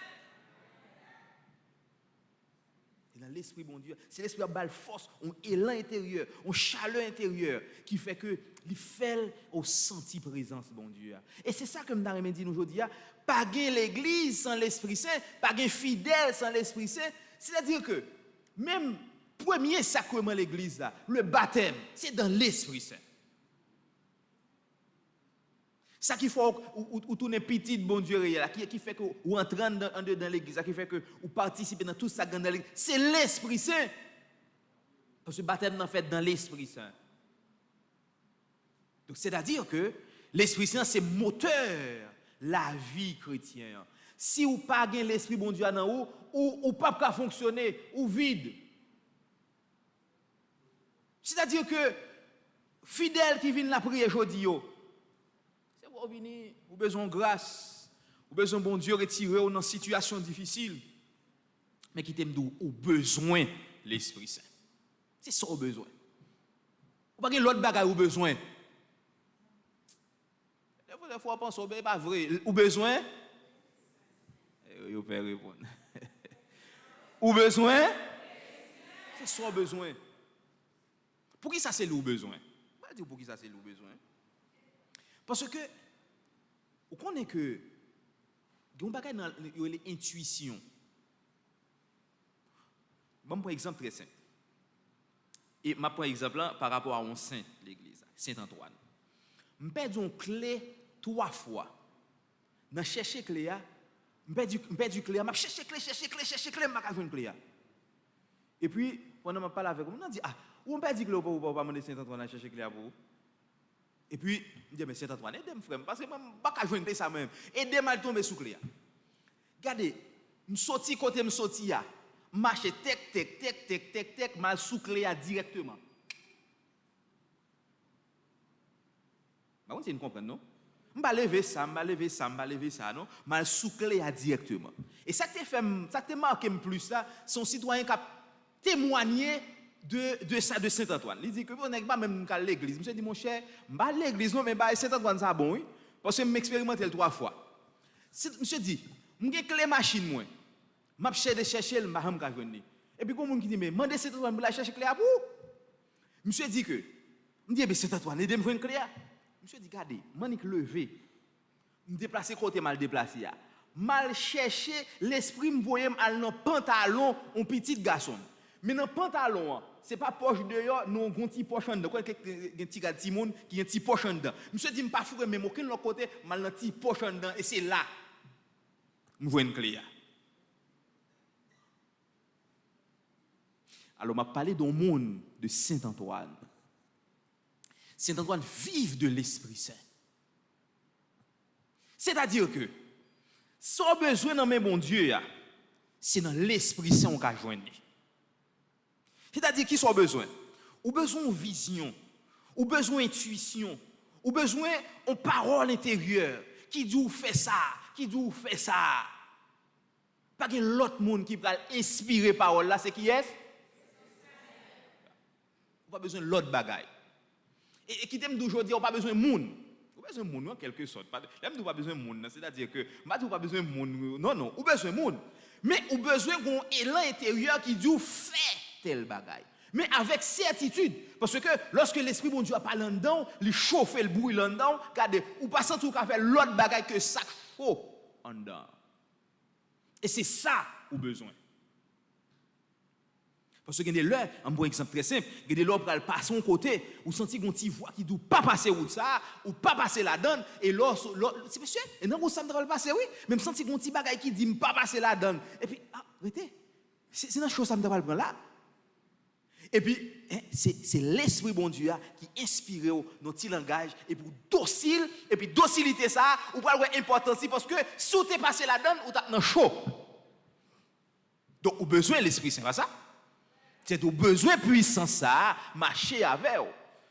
L'Esprit bon Dieu, c'est l'Esprit qui a force, un élan intérieur, une chaleur intérieure qui fait que il fait au senti présence bon Dieu. Et c'est ça que m'd'a dit nous aujourd'hui, pas gain l'église sans l'Esprit Saint, pas gain fidèle sans l'Esprit Saint, c'est-à-dire que même premier sacrement l'église là, le baptême, c'est dans l'Esprit Saint. Ça qui fait ou tourner petit bon Dieu réel qui fait que ou entrer dans l'église qui fait que ou participer dans tout ça dans l'église c'est l'Esprit Saint parce que le baptême en fait dans l'Esprit Saint. Donc c'est-à-dire que l'Esprit Saint c'est moteur la vie chrétienne. Si ou pas gain l'Esprit bon Dieu dans ou pas capable fonctionner ou vide. C'est-à-dire que fidèle qui vient la prière aujourd'hui vous besoin de grâce, vous besoin de bon Dieu retirer dans une situation difficile, mais qui t'aime d'où, ou besoin l'Esprit Saint. C'est ça au besoin. Pas l'autre bagage ou besoin. Des fois, on pense que ce pas vrai. Ou besoin? Vous pouvez répondre. Ou besoin? C'est ça besoin. Pour qui ça c'est le besoin? Je vais dire pour qui ça c'est le besoin. Parce que, vous connaissez que, il y a un bagage dans l'intuition. Bon, par exemple, très simple. Et je prends exemple là, par rapport à un saint de l'église, Saint Antoine. Je perds une clé 3 fois. Dans chercher clé, je perds du clé, je chercher clé, je ne pas une clé. Et puis, pendant que je parle avec vous, on dit, ah, où on perd du clé pour pas demander Saint Antoine à chercher clé pour vous? Et puis, je dis, mais Saint Antoine, aidez-moi, frère, parce que je ne peux pas jouer clé ça même. Aidez-moi à tomber sous clé. Regardez, je sorti côté, je sorti là. Marche tec, mal sous clé directement. Bah, on comprend, non? Je vais lever ça, non? Mal sous clé directement. Et ça te marqué plus ça, son citoyen qui a témoigné de ça de Saint-Antoine. Il dit que vous n'êtes pas même à l'église. Je me dit, mon cher, je vais à l'église, non, mais Saint-Antoine, ça bon, oui? Parce que je m'expérimenté 3 fois. Monsieur dit, je vais clé machine, moi. Je vais chercher le maham ka jwenni. Et puis, comme on dit, mais mandez Saint-Antoine pour la chercher clé à vous. Monsieur dit que, je dis, mais Saint-Antoine, aidez-moi à une clé. Monsieur dit, regardez, je vais lever. Je me déplacer côté mal déplacé. Mal chercher, l'esprit me voyait dans le pantalon, un petit garçon. Mais dans le pantalon, ce n'est pas poche dehors, non, un petit poche en dedans. Il y a un petit gars qui a un petit poche en dedans. Monsieur dit, je ne pas foutre, mais aucun de l'autre côté, mal un petit poche en dedans. Et c'est là, je vois une clé. Alors, je vais parler d'un monde de Saint-Antoine. Saint-Antoine vive de l'Esprit Saint. C'est-à-dire que, sans besoin dans mes bon Dieu, c'est dans l'Esprit Saint qu'on a joindre. C'est-à-dire qui sont besoin? Ou besoin de vision, ou besoin d'intuition, ou besoin de parole intérieure qui dit ou fait ça, qui dit ou fait ça. Pas qu'il y ait l'autre monde qui va inspirer parole là, c'est qui est? On n'a pas besoin de l'autre bagaille. Et qui t'aime d'aujourd'hui, on n'a pas besoin de monde. On a besoin de monde en quelque sorte. L'aime n'a pas besoin de monde, c'est-à-dire que on n'a pas besoin de monde. Non, on a besoin de monde. Mais on a besoin d'un élan intérieur qui dit fait tel bagaille. Mais avec certitude. Parce que lorsque l'Esprit bon Dieu a parlé dedans, il chauffe le bruit dedans, regardez, ou pas sans tout faire l'autre bagaille que ça chauffe en dedans. Et c'est ça qu'on a besoin. Parce que, un bon exemple très simple, il y a des gens qui passent son côté, ou senti qu'on t'y voit qui ne doit pas passer où ça, ou pas passer la donne, et là, c'est monsieur, et non, ça me passer, oui, même senti qu'on t'y bagaille qui dit ne pas passer la donne. Et puis, arrêtez, c'est dans chose ça me prendre là. Et puis, c'est l'Esprit bon Dieu qui inspire notre petit langage, et pour docile, et puis docilité ça, ou pas important parce que si tu es passé la donne, ou tu as dans chaud. Donc, au besoin de l'Esprit Saint, pas ça? C'est au besoin de puissance ça, marcher avec vous.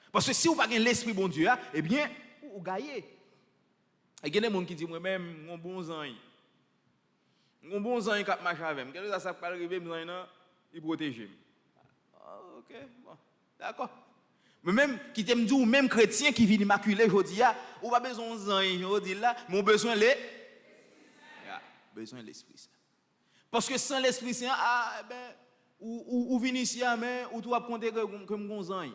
Parce que si vous n'avez pas l'Esprit bon Dieu, eh bien, vous gagnez. Il y a des gens qui disent, moi-même, mon bon zan. Mon bon zan qui marche avec moi. Qu'est-ce que ça peut arriver, il protège. Ok, bon, d'accord. Mais même, qui t'aime dire, même chrétien qui vit immaculé aujourd'hui, ou pas besoin de zan, aujourd'hui là, mais on besoin de l'Esprit Saint. Parce que sans l'Esprit Saint, ou venir ici, ou tu vas compter comme un zan.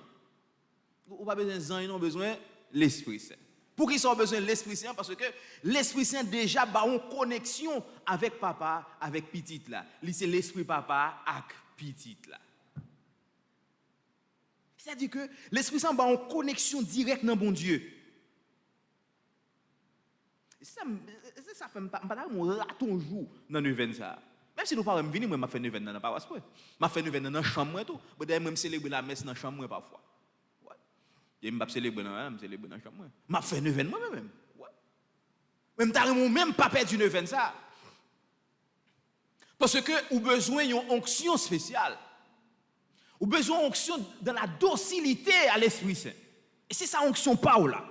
Ou pas besoin de zan, non besoin de l'Esprit Saint. Pour qui sont besoin de l'Esprit Saint? Parce que l'Esprit Saint déjà a une connexion avec papa, avec petite là. C'est l'Esprit papa avec petite là. C'est-à-dire que l'Esprit Saint a une connexion directe dans bon Dieu. Ça fait pas mon raton jour dans le vin ça. Même si nous ne pouvons pas venir, moi, je fais 9 ans dans la paroisse. Je fais 9 ans dans la chambre. Je vais célébrer la messe dans la chambre parfois. Je ne vais pas célébrer dans la chambre. Je fais 9 ans moi-même. Même si je même pas perdu 9 ans ça. Parce que vous avez besoin d'une onction spéciale. Vous avez besoin d'une onction dans la docilité à l'Esprit Saint. Et c'est ça onction Paul là.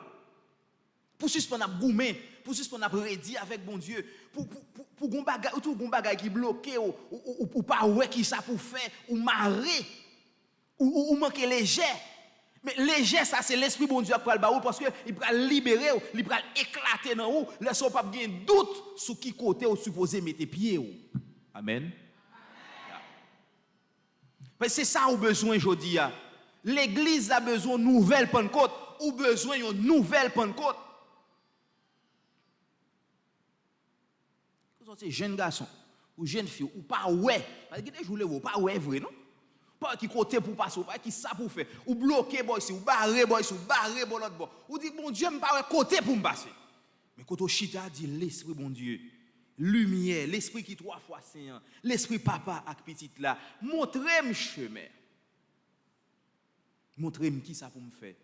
Pour suspendre à goumer, pour suspendre à prédire avec bon Dieu, pour gon bagay qui bloqué ou pas ouais qui ça pour faire ou marrer ou manquer léger. Mais léger, ça, c'est l'esprit bon Dieu qui va le baou parce qu'il va libérer, il va éclater dans vous. Laissez pas de doute sur qui côté vous supposez mettre pied. Amen. Mais c'est ça au besoin aujourd'hui. L'église a besoin d'une nouvelle Pentecôte ou besoin d'une nouvelle Pentecôte. Vous êtes jeunes garçons ou jeunes filles ou pas ouais. Parce que des jours vous pas ouais vrai non. Pas qui côté pour passer, pas qui ça pour faire. Ou bloquer boy ici, ou barrer boy ici, ou barrer boy l'autre boy. Ou dit bon Dieu me pas côté pour me passer. Mais quand on chita dit l'esprit bon Dieu, lumière, l'esprit qui 3 fois saint, l'esprit papa avec petite là, montrez-moi chemin. Montrez-moi qui ça pour me faire.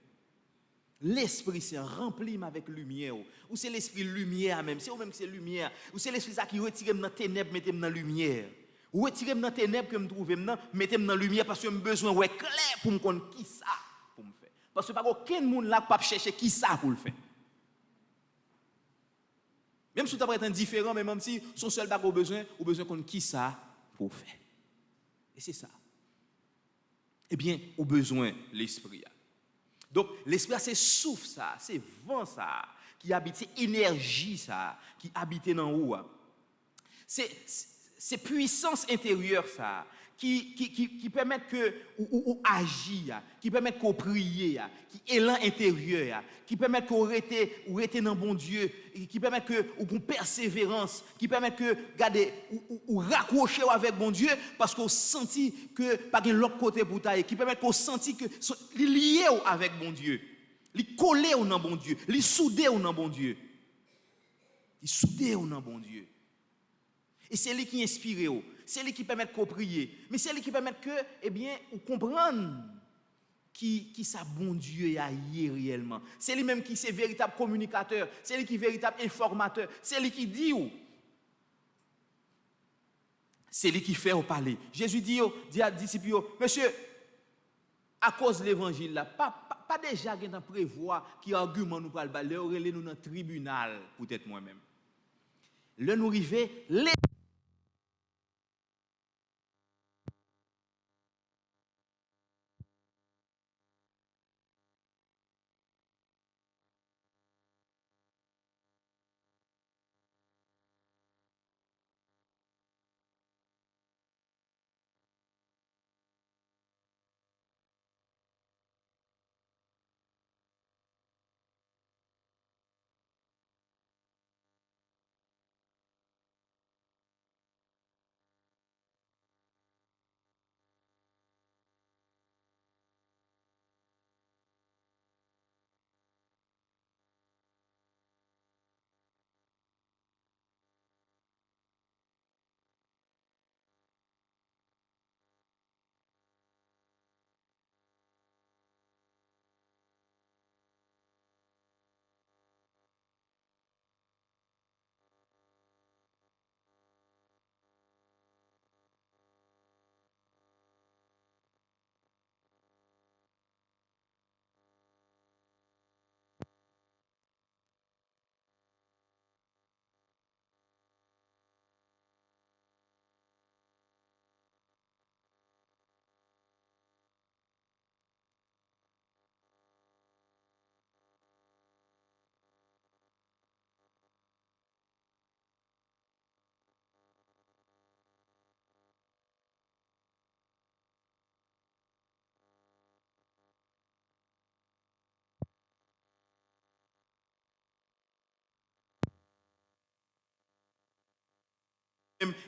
L'esprit c'est rempli avec lumière. Ou c'est l'esprit lumière même, c'est ou même c'est lumière. Ou c'est l'esprit ça qui retire dans ténèbres, mettez-moi dans lumière. Ou retirez-moi dans ténèbres que me trouve maintenant, mettez-moi dans lumière parce que j'ai besoin ouais clair pour me connaître qui ça pour me faire. Parce que pas aucun monde là pas chercher qui ça pour le faire. Même si tu as indifférent, mais même si son seul bac au besoin qu'on qui ça pour faire. Et c'est ça. Eh bien, au besoin l'esprit. Donc l'esprit c'est souffle ça, c'est vent ça qui habite, c'est énergie ça qui habite dans haut. C'est puissance intérieure ça qui permet que ou agir, qui permet qu'on prie, qui élan intérieur, qui permet qu'on rete dans bon Dieu, qui permet que ou qu'on persévérance, qui permet que garder ou raccrocher avec bon Dieu parce qu'on senti que pas de l'autre côté pour tailler, qui permet qu'on senti que lié avec bon Dieu, li collé au dans bon Dieu, li soudé au dans bon Dieu. Il soudé au dans bon Dieu. Et c'est lui qui inspire, c'est lui qui permet de prier, mais c'est lui qui permet que, eh bien, on comprenne qui ça bon Dieu y a réellement. C'est lui même qui est véritable communicateur, c'est lui qui est véritable informateur, c'est lui qui dit où. C'est lui qui fait au parler. Jésus dit à disciples, monsieur, à cause de l'évangile là, pas déjà qu'on prévoir qui argument nous pour le baler, nous dans le tribunal, peut-être moi-même. Le nous arriver les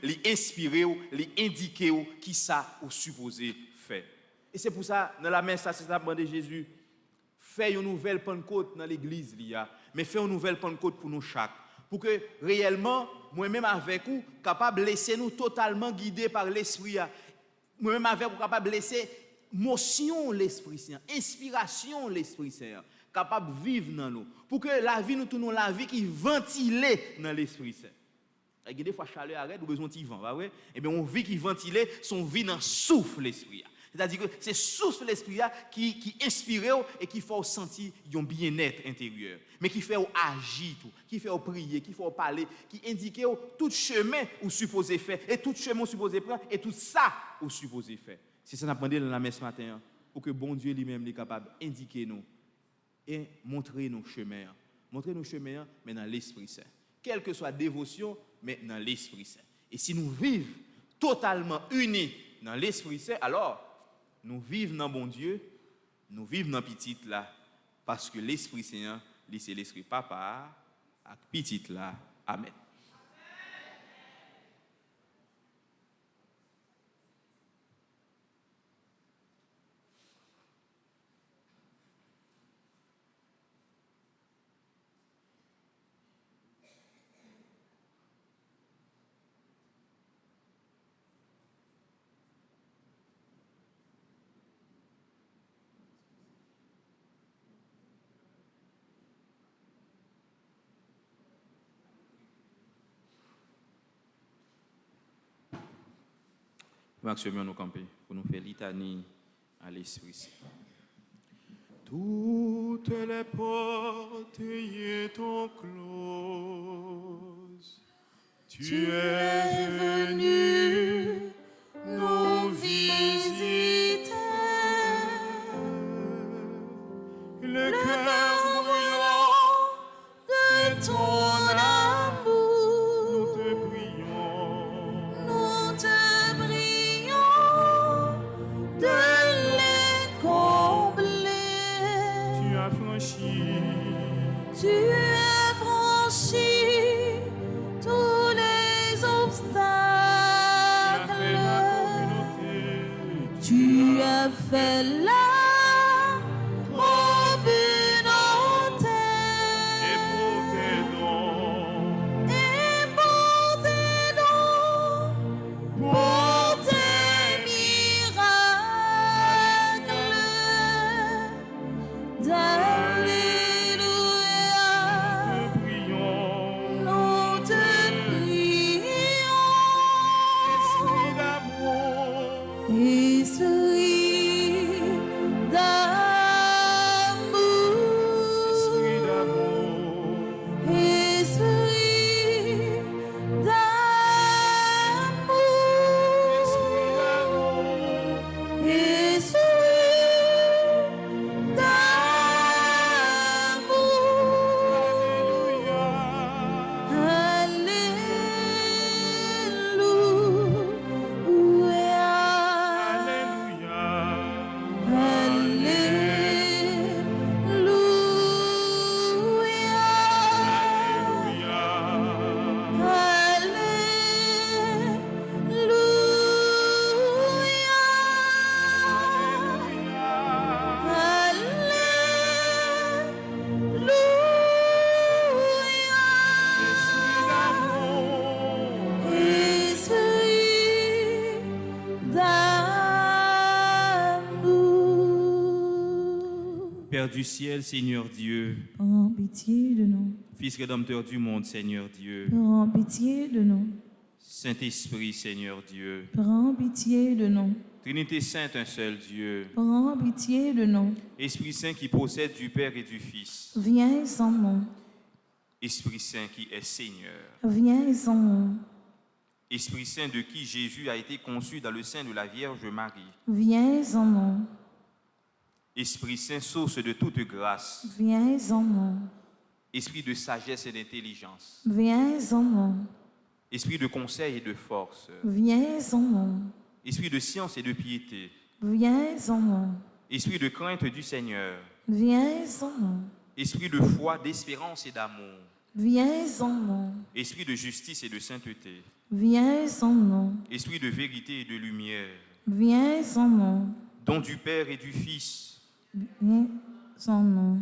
les inspirer, les indiquer qui ça ou supposé faire. Et c'est pour ça, dans la messe, ça c'est ça de Jésus. Fait une nouvelle Pentecôte dans l'église, mais fait une nouvelle Pentecôte pour nous chaque. Pour que réellement, moi-même avec vous, capable de laisser nous totalement guidés par l'Esprit. Moi-même avec vous, capable de laisser motion l'Esprit Saint, inspiration l'Esprit Saint, capable de vivre dans nous. Pour que la vie, nous tournons la vie qui ventile dans l'Esprit Saint. Et des fois, chaleur arrête, ou besoin de vent, bah ouais? Eh bien, on vit qui ventile, son vie dans souffle l'Esprit. C'est-à-dire que c'est souffle l'Esprit qui inspire et qui fait sentir un bien-être intérieur. Mais qui fait agir, qui fait prier, qui fait parler, qui indique tout chemin où supposé faire, et tout chemin où supposé prendre, et tout ça où supposé faire. C'est ça qu'on a demandé dans la messe ce matin. pour que bon Dieu lui-même est capable d'indiquer nous et montrer nos chemins. Montrer nos chemins, mais dans l'Esprit Saint. Quelle que soit la dévotion, mais dans l'Esprit Saint. Et si nous vivons totalement unis dans l'Esprit Saint, alors nous vivons dans bon Dieu, nous vivons dans petit là, parce que l'Esprit Saint, c'est l'Esprit Papa, avec petit là. Amen. Maximum nous camper pour nous faire litanie à l'Esprit Saint. Toutes les portes étant closes, tu es venu nous visiter. Le cœur brûlant de ton amour, nous te prions. Nous te prions de les combler. Tu as franchi tous les obstacles. Tu as fait la communauté. Et pour tes dons, pour tes miracles. Alléluia. Nous te prions. Esprit d'amour. Esprit d'amour. Esprit d'amour. Esprit d'amour. Esprit Père du ciel, Seigneur Dieu, Prends pitié de nous. Fils rédempteur du monde, Seigneur Dieu, Prends pitié de nous. Saint-Esprit, Seigneur Dieu, Prends pitié de nous. Trinité sainte, un seul Dieu, Prends pitié de nous. Esprit Saint qui procède du Père et du Fils, Viens en nous. Esprit Saint qui est Seigneur, Viens en nous. Esprit Saint de qui Jésus a été conçu dans le sein de la Vierge Marie, Viens en nous. Esprit Saint, source de toute grâce, Viens en nous. Esprit de sagesse et d'intelligence, Viens en nous. Esprit de conseil et de force, Viens en nous. Esprit de science et de piété, Viens en nous. Esprit de crainte du Seigneur, Viens en nous. Esprit de foi, d'espérance et d'amour, Viens en nous. Esprit de justice et de sainteté, Viens en nous. Esprit de vérité et de lumière, Viens en nous. don du Père et du Fils, Viens en nous.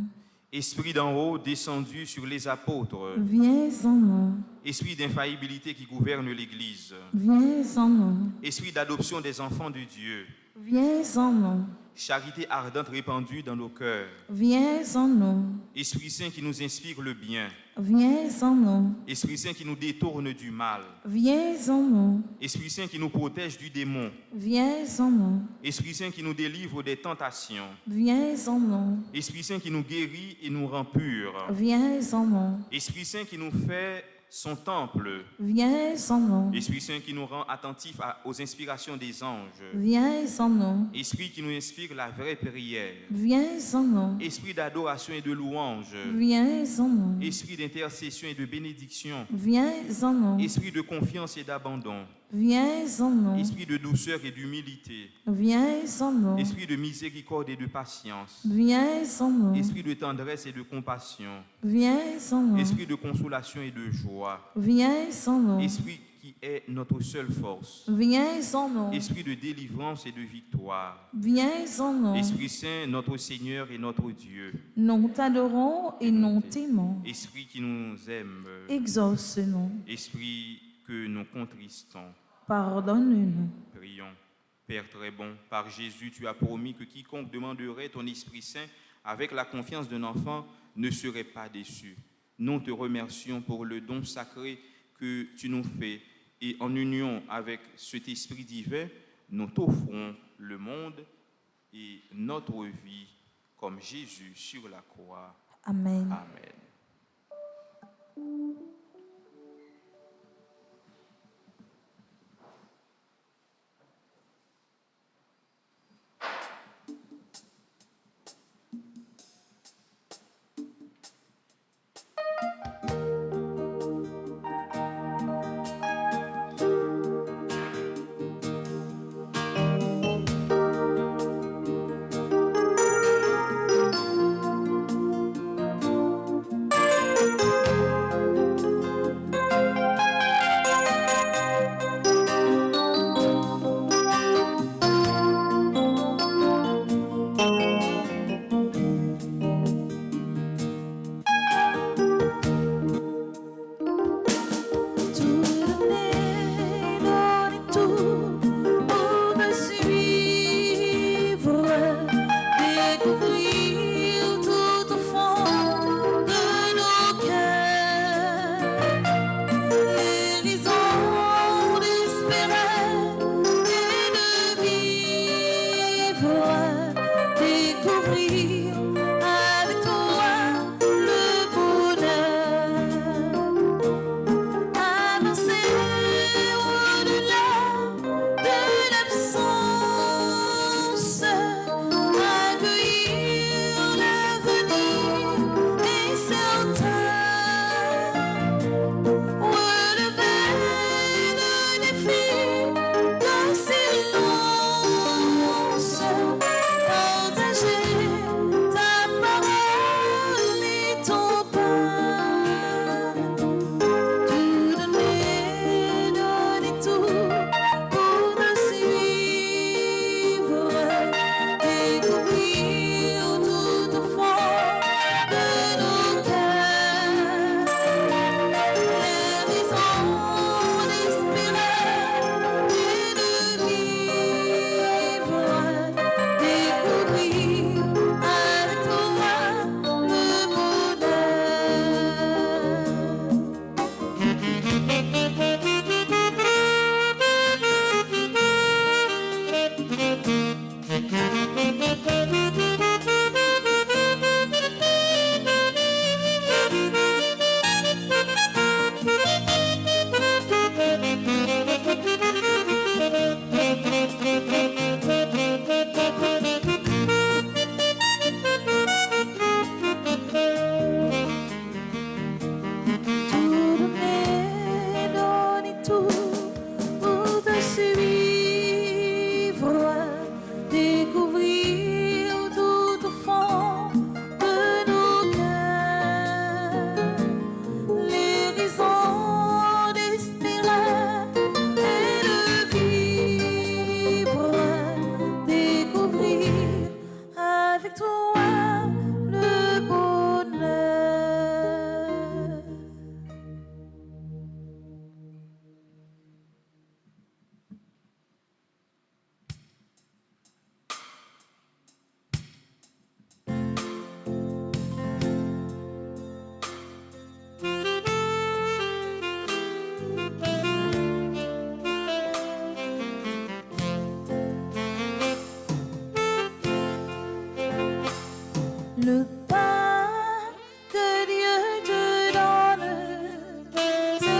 Esprit d'en haut descendu sur les apôtres, Viens en nous. Esprit d'infaillibilité qui gouverne l'Église, Viens en nous. Esprit d'adoption des enfants de Dieu, Viens en nous. charité ardente répandue dans nos cœurs, Viens en nous. Esprit Saint qui nous inspire le bien, Viens en nous. Esprit Saint qui nous détourne du mal, Viens en nous. Esprit Saint qui nous protège du démon, Viens en nous. Esprit Saint qui nous délivre des tentations, Viens en nous. Esprit Saint qui nous guérit et nous rend purs, Viens en nous. Esprit Saint qui nous fait son temple. Viens sans nom, Esprit Saint qui nous rend attentifs aux inspirations des anges. viens sans nom, Esprit qui nous inspire la vraie prière. viens sans nom, Esprit d'adoration et de louange. viens sans nom, Esprit d'intercession et de bénédiction. viens sans nom, Esprit de confiance et d'abandon. viens sans nom, Esprit de douceur et d'humilité. viens sans nom, Esprit de miséricorde et de patience. viens sans nom, Esprit de tendresse et de compassion. viens sans nom, Esprit de consolation et de joie. viens sans nom, Esprit qui est notre seule force. viens sans nom, Esprit de délivrance et de victoire. viens sans nom. Esprit Saint, notre Seigneur et notre Dieu. Nous t'adorons et nous t'aimons. Esprit qui nous aime. Exauce-nous, Esprit que nous contristons. pardonne-nous. Prions. Père très bon, par Jésus, tu as promis que quiconque demanderait ton Esprit Saint avec la confiance d'un enfant ne serait pas déçu. Nous te remercions pour le don sacré que tu nous fais et en union avec cet Esprit divin, nous t'offrons le monde et notre vie comme Jésus sur la croix. Amen. Amen. Le pain que Dieu te donne,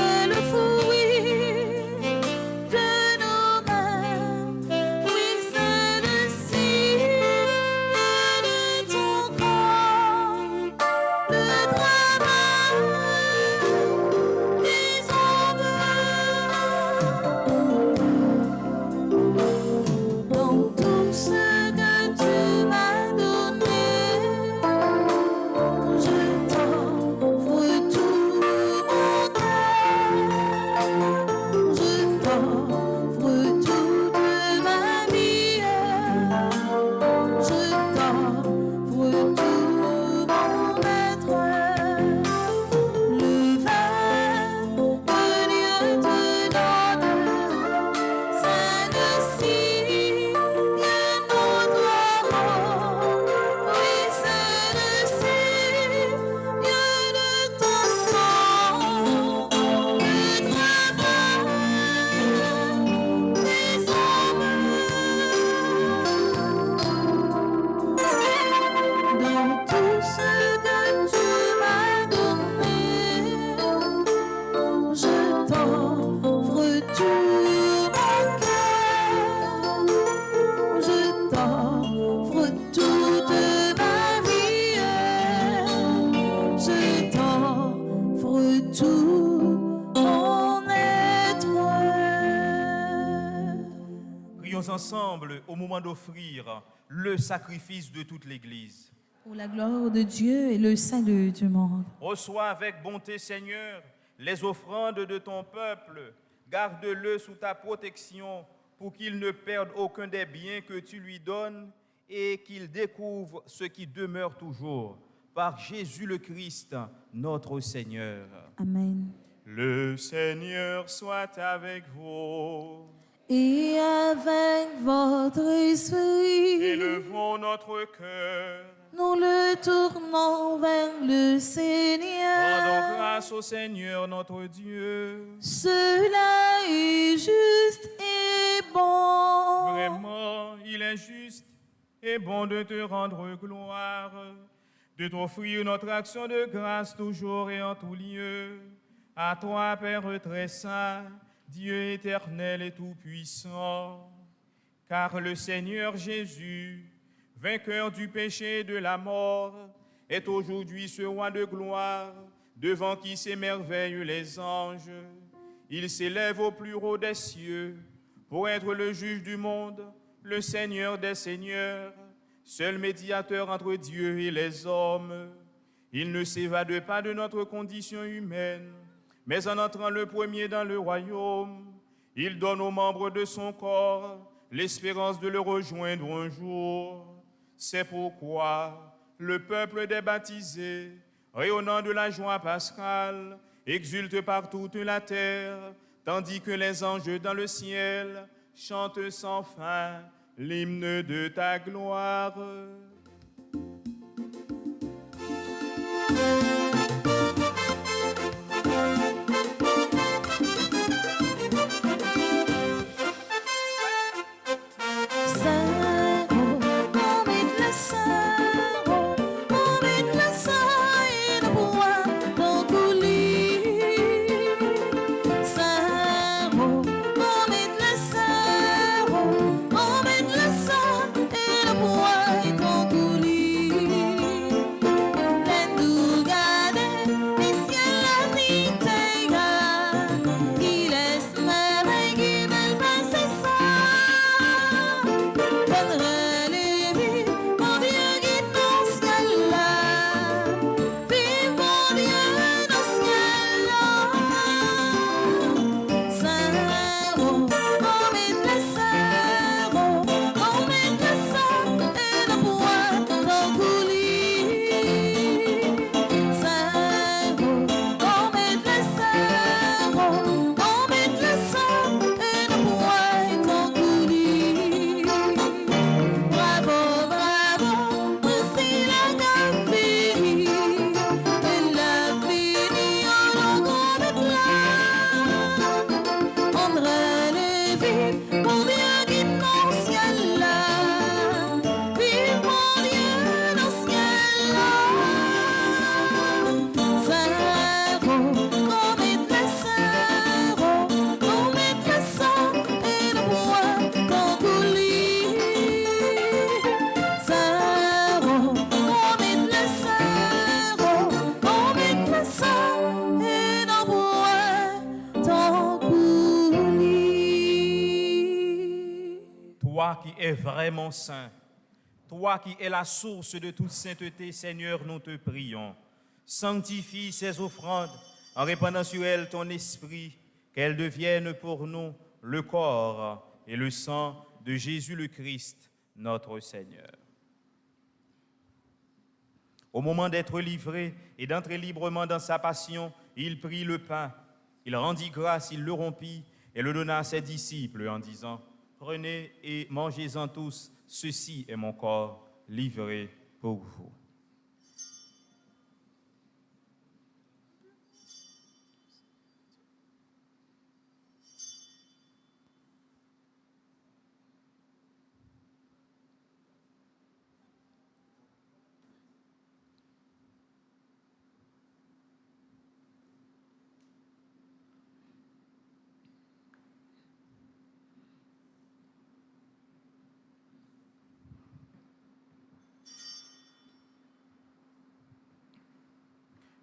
ensemble au moment d'offrir le sacrifice de toute l'Église. Pour la gloire de Dieu et le salut du monde. Reçois avec bonté, Seigneur, les offrandes de ton peuple. Garde-le sous ta protection pour qu'il ne perde aucun des biens que tu lui donnes et qu'il découvre ce qui demeure toujours. Par Jésus le Christ, notre Seigneur. Amen. Le Seigneur soit avec vous. Et avec votre esprit, Élevons notre cœur. nous le tournons vers le Rendons Seigneur. grâce au Seigneur notre Dieu. Cela est juste et bon. Vraiment, il est juste et bon de te rendre gloire, de t'offrir notre action de grâce toujours et en tout lieu. À toi, Père très saint, Dieu éternel et tout-puissant. Car le Seigneur Jésus, vainqueur du péché et de la mort, est aujourd'hui ce roi de gloire, devant qui s'émerveillent les anges. Il s'élève au plus haut des cieux pour être le juge du monde, le Seigneur des seigneurs, seul médiateur entre Dieu et les hommes. Il ne s'évade pas de notre condition humaine, mais en entrant le premier dans le royaume, il donne aux membres de son corps l'espérance de le rejoindre un jour. C'est pourquoi le peuple des baptisés, rayonnant de la joie pascale, exulte par toute la terre, tandis que les anges dans le ciel chantent sans fin l'hymne de ta gloire. Saint, on met le saint, on met le saint et le bois dans coulis. Saint, on met le saint, on met le saint et le bois dans coulis. L'endou garde les ciels la nuit il laisse merveille qui veulent passer ça. Bravo, bravo, voici la galerie, et la fille en grande gloire. André Lévy, mon Dieu qui dans le ciel là, vive mon Dieu dans le ciel là. Saint-Ro, qu'on mette le Saint-Ro, qu'on mette le sang et le bois qu'on coulis. Saint-Ro, qu'on mette le Saint-Ro, qu'on mette le sang et le bois qu'on coulis. Toi qui es vraiment saint, toi qui es la source de toute sainteté, Seigneur, nous te prions. Sanctifie ces offrandes en répandant sur elles ton esprit, qu'elles deviennent pour nous le corps et le sang de Jésus le Christ, notre Seigneur. Au moment d'être livré et d'entrer librement dans sa passion, il prit le pain, il rendit grâce, il le rompit et le donna à ses disciples en disant: Prenez et mangez-en tous, ceci est mon corps livré pour vous.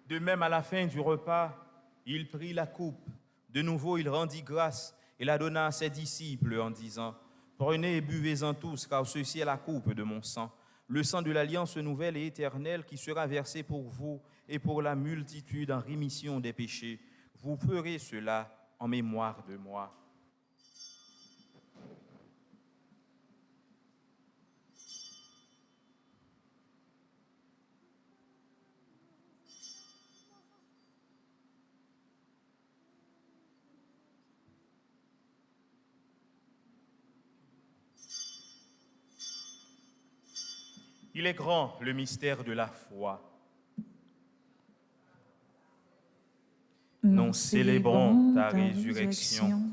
De même, à la fin du repas, il prit la coupe. De nouveau, il rendit grâce et la donna à ses disciples en disant: Prenez et buvez-en tous, car ceci est la coupe de mon sang, le sang de l'alliance nouvelle et éternelle qui sera versé pour vous et pour la multitude en rémission des péchés. Vous ferez cela en mémoire de moi. Il est grand le mystère de la foi. Nous célébrons ta résurrection.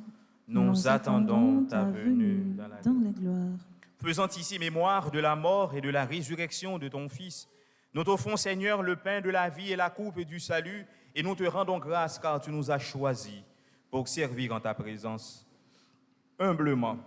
Nous attendons ta venue dans la gloire. Faisant ici mémoire de la mort et de la résurrection de ton Fils, nous t'offrons, Seigneur, le pain de la vie et la coupe du salut, et nous te rendons grâce car tu nous as choisis pour servir en ta présence. Humblement,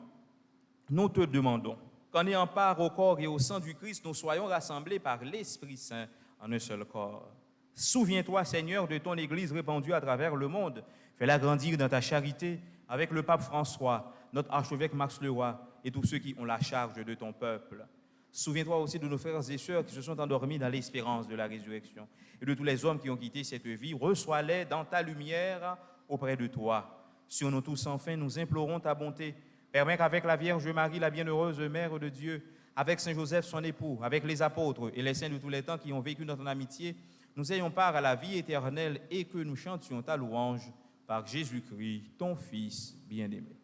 nous te demandons qu'en ayant part au corps et au sang du Christ, nous soyons rassemblés par l'Esprit Saint en un seul corps. Souviens-toi, Seigneur, de ton Église répandue à travers le monde. Fais-la grandir dans ta charité avec le pape François, notre archevêque Max Leroy et tous ceux qui ont la charge de ton peuple. Souviens-toi aussi de nos frères et sœurs qui se sont endormis dans l'espérance de la résurrection et de tous les hommes qui ont quitté cette vie. Reçois-les dans ta lumière auprès de toi. Sur nous tous, enfin, nous implorons ta bonté. Permets qu'avec la Vierge Marie, la bienheureuse Mère de Dieu, avec Saint Joseph, son époux, avec les apôtres et les saints de tous les temps qui ont vécu dans ton amitié, nous ayons part à la vie éternelle et que nous chantions ta louange par Jésus-Christ, ton Fils bien-aimé.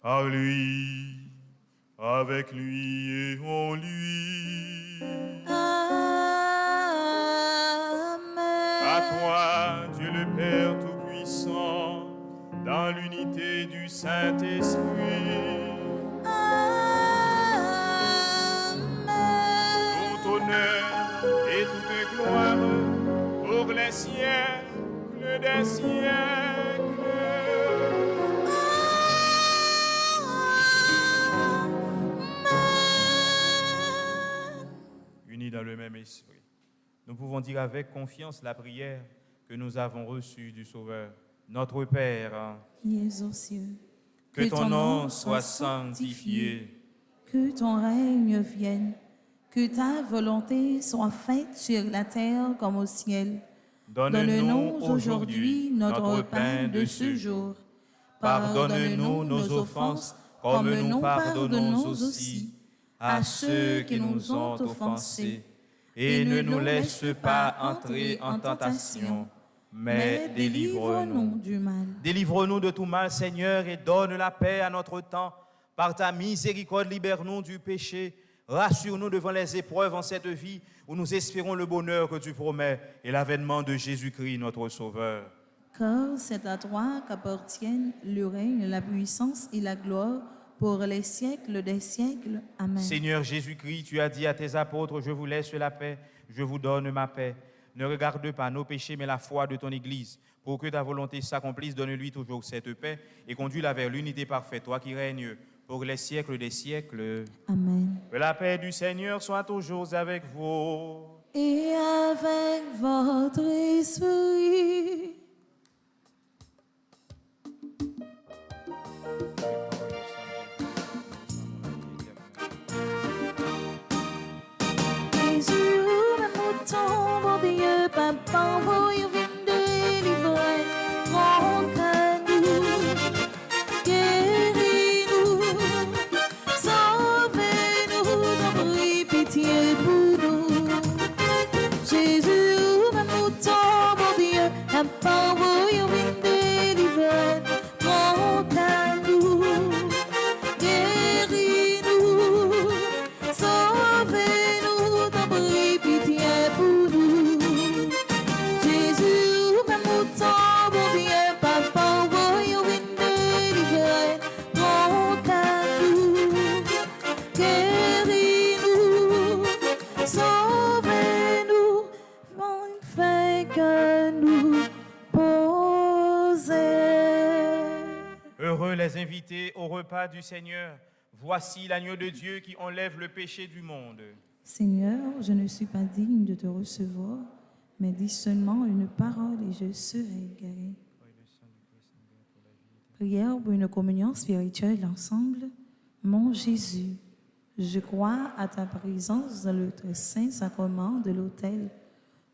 Par lui, avec lui et en lui. Amen. À toi, Dieu le Père Tout-Puissant, dans l'unité du Saint-Esprit, Amen. tout honneur et toute gloire pour les siècles des siècles. Unis dans le même esprit, nous pouvons dire avec confiance la prière que nous avons reçue du Sauveur. Notre Père, Qui es aux cieux, que ton nom soit sanctifié, que ton règne vienne, que ta volonté soit faite sur la terre comme au ciel. donne-nous aujourd'hui notre pain de ce jour. Pardonne-nous nos offenses, comme nous pardonnons aussi à ceux qui nous ont offensés. Et ne nous laisse pas entrer en tentation, mais délivre-nous du mal. Délivre-nous de tout mal, Seigneur, et donne la paix à notre temps. Par ta miséricorde, libère-nous du péché. Rassure-nous devant les épreuves en cette vie où nous espérons le bonheur que tu promets et l'avènement de Jésus-Christ, notre Sauveur. Car c'est à toi qu'appartiennent le règne, la puissance et la gloire pour les siècles des siècles. Amen. Seigneur Jésus-Christ, tu as dit à tes apôtres, je vous laisse la paix, je vous donne ma paix. Ne regarde pas nos péchés, mais la foi de ton Église. Pour que ta volonté s'accomplisse, donne-lui toujours cette paix et conduis-la vers l'unité parfaite, toi qui règnes pour les siècles des siècles. Amen. Que la paix du Seigneur soit toujours avec vous. Et avec votre esprit. Jésus, le mouton, bon Dieu, papa, vous y venez délivrer. Rends-nous, guéris-nous, sauvez-nous, prie pitié pour nous. Jésus, le mouton, bon Dieu, papa, vous y venez délivrer. Rends-nous, guéris-nous, sauvez-nous, prie pitié pour nous. Jésus, même mouton, bon Dieu, papa, voyons une délivrée, rends-nous, guéris-nous, sauvez-nous, fait que nous poser. Heureux les invités au repas du Seigneur. Voici l'agneau de Dieu qui enlève le péché du monde. Seigneur, je ne suis pas digne de te recevoir, mais dis seulement une parole et je serai guéri. Prière pour une communion spirituelle ensemble. Mon Jésus, je crois à ta présence dans le très saint sacrement de l'autel.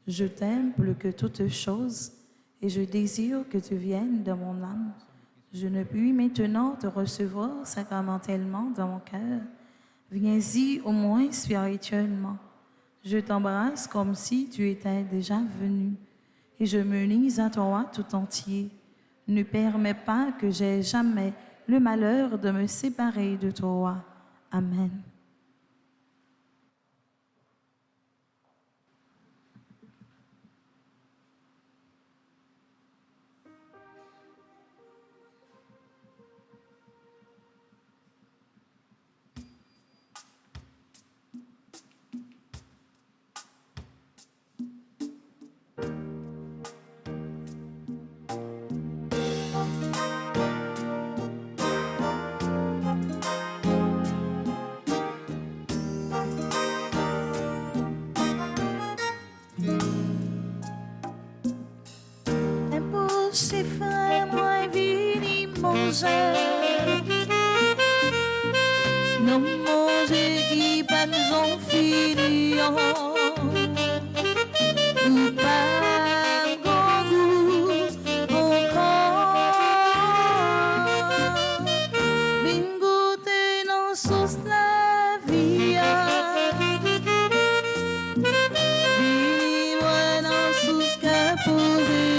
Je t'aime plus que toutes choses et je désire que tu viennes dans mon âme. Je ne puis maintenant te recevoir sacramentellement dans mon cœur. Viens-y au moins spirituellement. Je t'embrasse comme si tu étais déjà venu et je me lis à toi tout entier. Ne permets pas que j'aie jamais le malheur de me séparer de toi. Amen. Impossible, frère, moi, vini manger. Non, manger qui pas nous fini. Ou pas grand goût encore. Vin goûter dans sauce la vie. Vini moi dans sauce qu'a posé.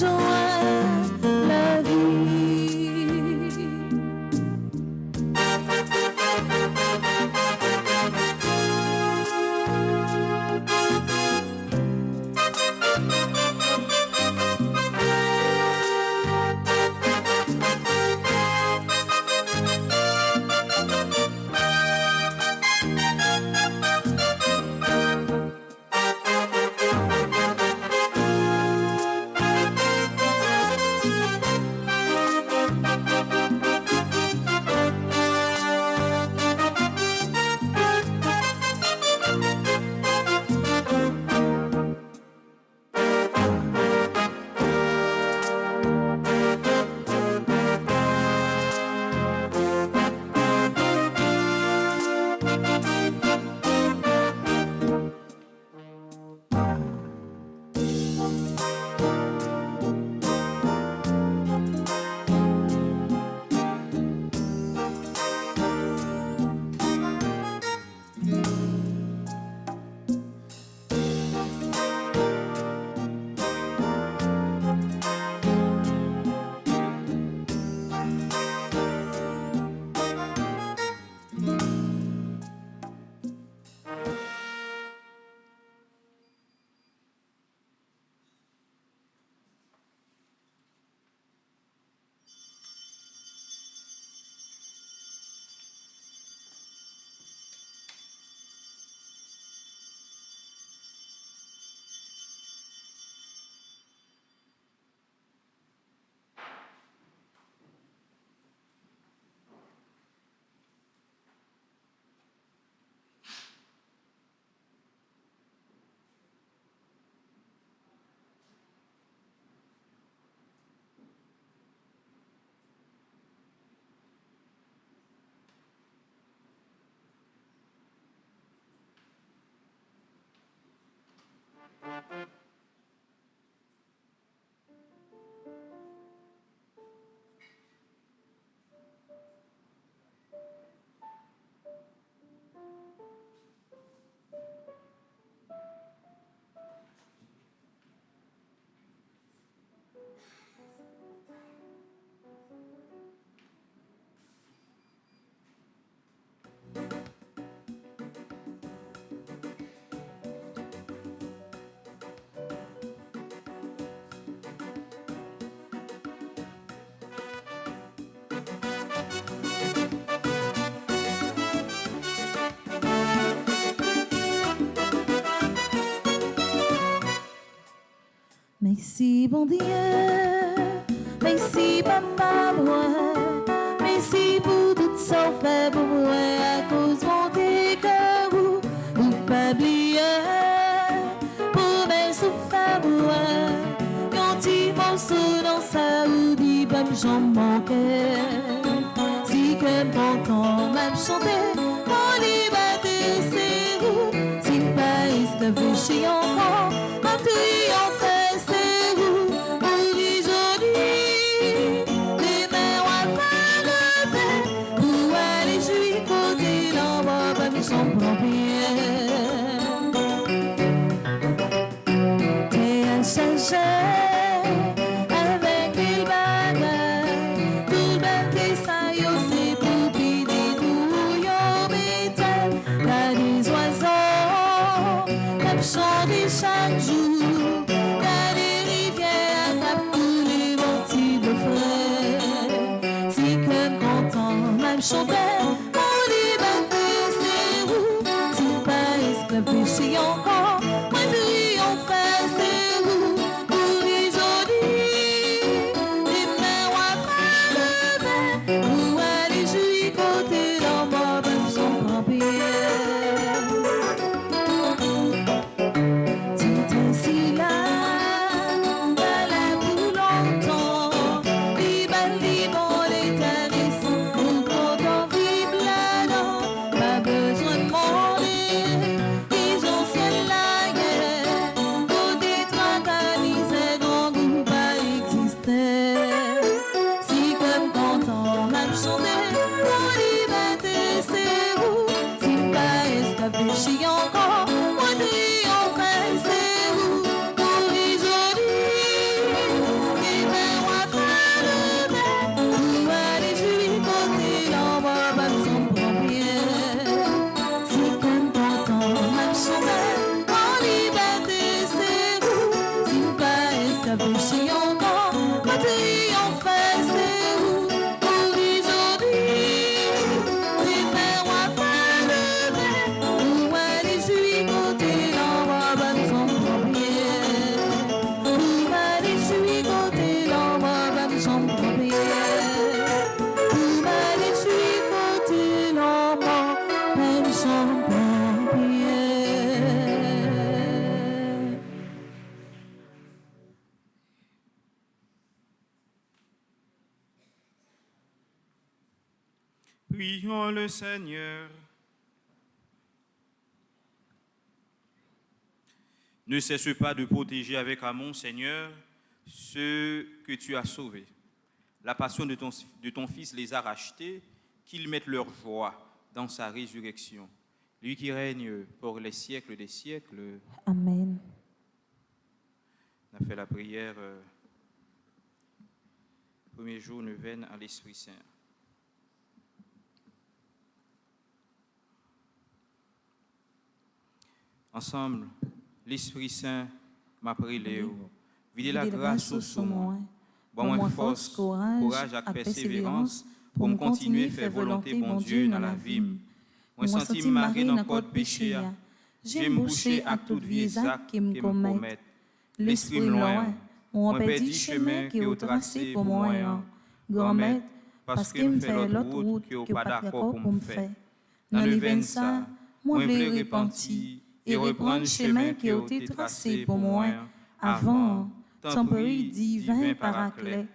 joie, la vie. Merci bon Dieu, merci papa moi, merci pour tout ça fait pour moi à cause mon que vous pas oublier pour mes souffrances moi, quand il morceau dans sa ou dit pas j'en manquais, si que bon temps même chanter, mon liberté c'est vous, si pas esclave chez encore, ma triomphe son proprio t'es un chercheur avec les bagages tout le monde ça yo c'est pour pidi tout yo métal t'as des oiseaux qui chantent chaque jour t'as des rivières qui coulent mon petit de frais si que content même chanter péché encore, moi triomphe c'est vous, pour les jolis, les mains à faire, où aller jouer côté dans ma bonne son papier. Tout ainsi là, là pour longtemps, les balles, les bons, les tarissants, pour qu'on t'en vive. Prions le Seigneur. Ne cesse pas de protéger avec amour, Seigneur, ceux que tu as sauvés. La passion de ton Fils les a rachetés, qu'ils mettent leur joie dans sa résurrection. Lui qui règne pour les siècles des siècles. Amen. On a fait la prière, premier jour, neuvaine à l'Esprit Saint. Ensemble, l'Esprit Saint m'a prié. Videz la grâce au moi. Bon force, courage et persévérance pour me continuer à faire volonté, bon Dieu, dans la vie. Moi, senti marqué dans le code péché. J'ai bouché à toute vie qui me commettent. L'esprit loin, on perdu chemin qui est tracé pour moi. Grand maître, parce qu'il me fait l'autre route qui n'est pas d'accord pour me faire. Dans le vin ça, moi, je veux repentir et reprendre le chemin qui a été tracé pour moi avant, tempérie divin paraclet,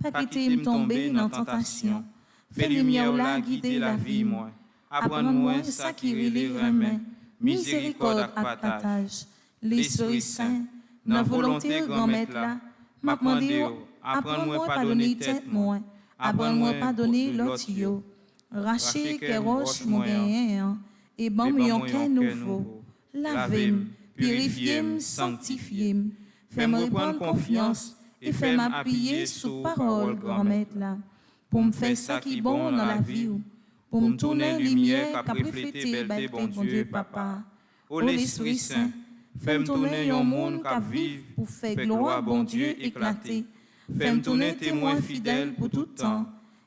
pas quitter me tomber dans la tentation, fais lumière là guider la vie, moi, apprends-moi ça qui les remet, miséricorde à partage, l'Esprit Saint, dans volonté grand maître là, m'a demandé, apprends-moi pardonner tête moi, apprends-moi pardonner l'autre yo, racher que roche mon gain, et bon mon cœur nouveau. Lavez-moi, purifiez-moi, sanctifiez-moi, fais-moi reprendre confiance et fais-moi appuyer sous parole, grand maître là, pour me faire ça qui est bon dans la vie, pour me tourner lumière, qui refléter belle bon Dieu, papa. Ô l'Esprit Saint, fais-moi tourner un monde qui vive pour faire gloire, bon Dieu, éclater. Fais-moi tourner témoin fidèle pour tout temps,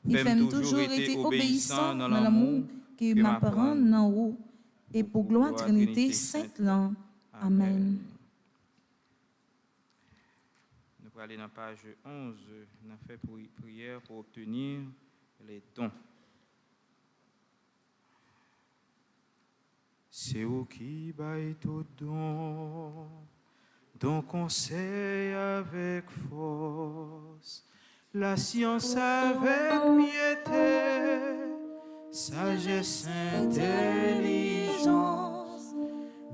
et fais-moi toujours être obéissant dans l'amour qui m'apprend en haut. Et pour gloire Trinité Sainte là. Amen. Nous allons aller dans la page 11. On a fait prière pour obtenir les dons. C'est où qui baille tout don, don conseil avec force, la science avec piété, sagesse, intelligence,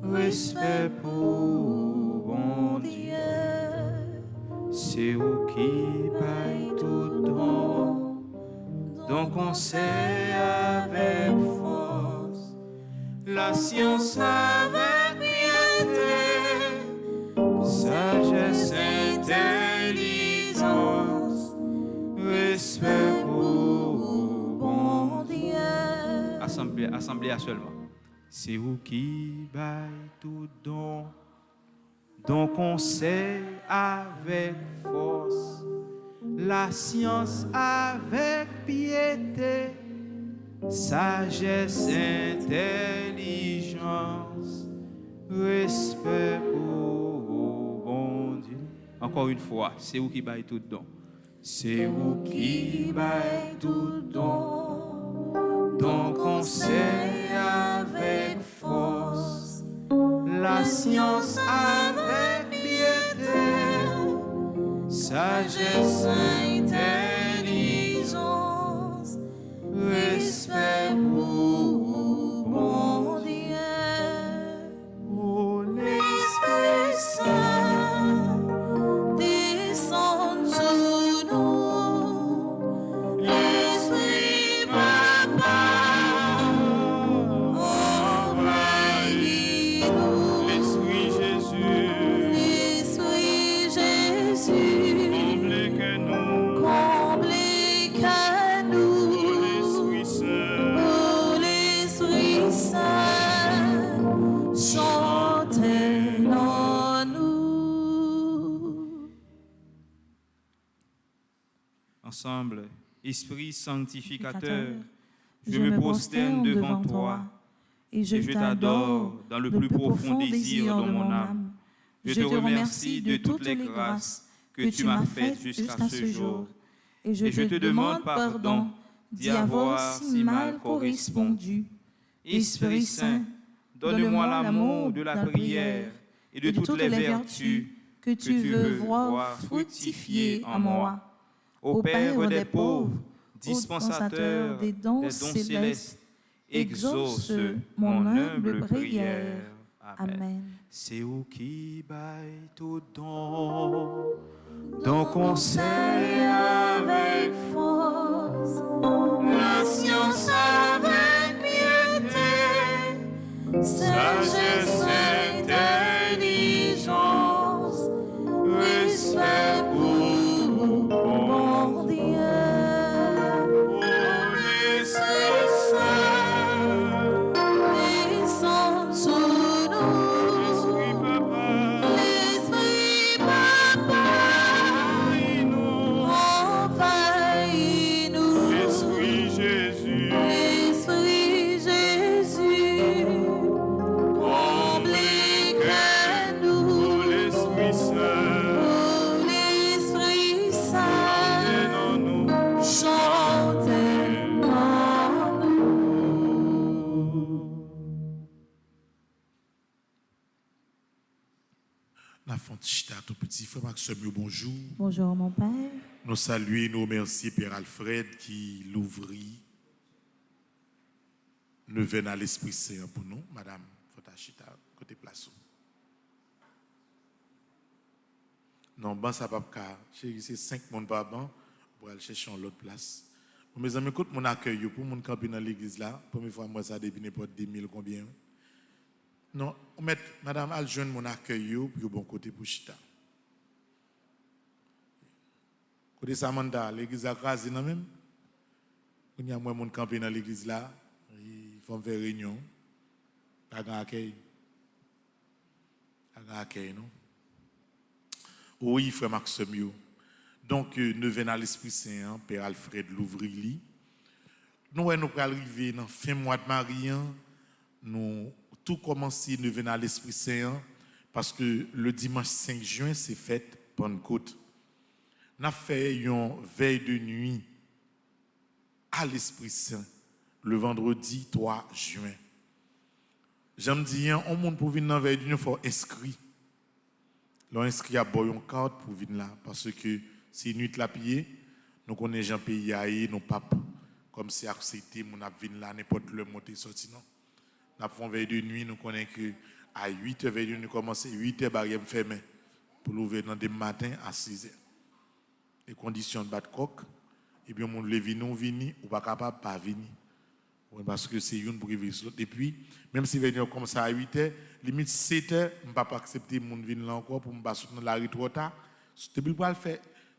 respect pour bon Dieu. C'est où qui baille tout don, don conseil avec force, la science avec piété, sagesse, intelligence, respect pour bon Dieu. Assemblée seulement. C'est où qui baille tout don, don conseil avec force, la science avec piété, sagesse, intelligence, respect pour bon Dieu. Encore une fois, c'est où qui baille tout don. C'est où qui baille tout don, don conseil avec force, la science avec piété, sagesse, intelligence, respect pour mon Dieu. Oh, l'Esprit Saint, descend sur nous, l'Esprit Papa, envahis-nous, l'Esprit Jésus, comblez que nous, oh l'Esprit Saint, chantez en nous. Ensemble, Esprit sanctificateur, je me prosterne devant toi et je t'adore dans le plus profond désir de mon âme. Je te remercie de toutes les grâces que tu m'as faites jusqu'à ce jour. Et je te demande pardon d'y avoir si mal correspondu. Esprit Saint, donne-moi l'amour de la prière et de toutes les vertus que tu veux voir fructifier en moi. Ô Père des pauvres, dispensateur des dons célestes, exauce mon humble prière. Amen. C'est où qui baille tout don, don conseil avec force, la science avec piété, sagesse, intelligence, respect pour mon Dieu. Tout petit frère Maxime, bonjour. Bonjour mon père. Nous saluons, nous remercions Père Alfred qui l'ouvrit. Nous venons à l'Esprit Saint pour nous, Madame Fotachita, côté place. Non, bon, ça va pas. C'est 5 personnes par ban pour aller chercher l'autre place. Mes amis, écoute mon accueil pour mon camper dans l'église là. Première fois, moi, ça depuis n'importe 10 000 combien. Non, Madame Aljeune, mon accueil pour bon côté pour Chita. Côté Samanda, l'église a crasé non même. Il y a moins de camper dans l'église là, ils font faire réunion. Pas grand accueil. Pas grand accueil, non? Oui, frère Maxime. Donc, nous venons à l'Esprit Saint, Père Alfred Louvrili. Nous allons arriver dans la fin mois de Marie. Nous tout commencer, nous venons à l'Esprit Saint, parce que le dimanche 5 juin, c'est fête Pentecôte. Nous avons fait une veille de nuit à l'Esprit Saint, le vendredi 3 juin. J'aime dire, on monde pour venir dans la veille de nuit, il faut inscrire. L'on inscrit à boire une carte pour venir là, parce que c'est une nuit la pied, nous connaissons les pays ailleurs, nos papes, comme c'est accepté, nous venons là, n'importe le monter sorti non. Nous avons veille de nuit, nous connaissons que à 8h, veille de nuit, nous commençons 8h, barrière fermée, pour l'ouvrir dans des matins à 6h. Les conditions de battre coq, et bien, on lever nous venir, ou pas capable de pas venir. Parce que c'est une pour vivre l'autre. Et puis, même si venir comme ça à 8h, limite 7h, je ne peux pas accepter mon venir là encore pour me passer dans la rue trop tard. Depuis pour le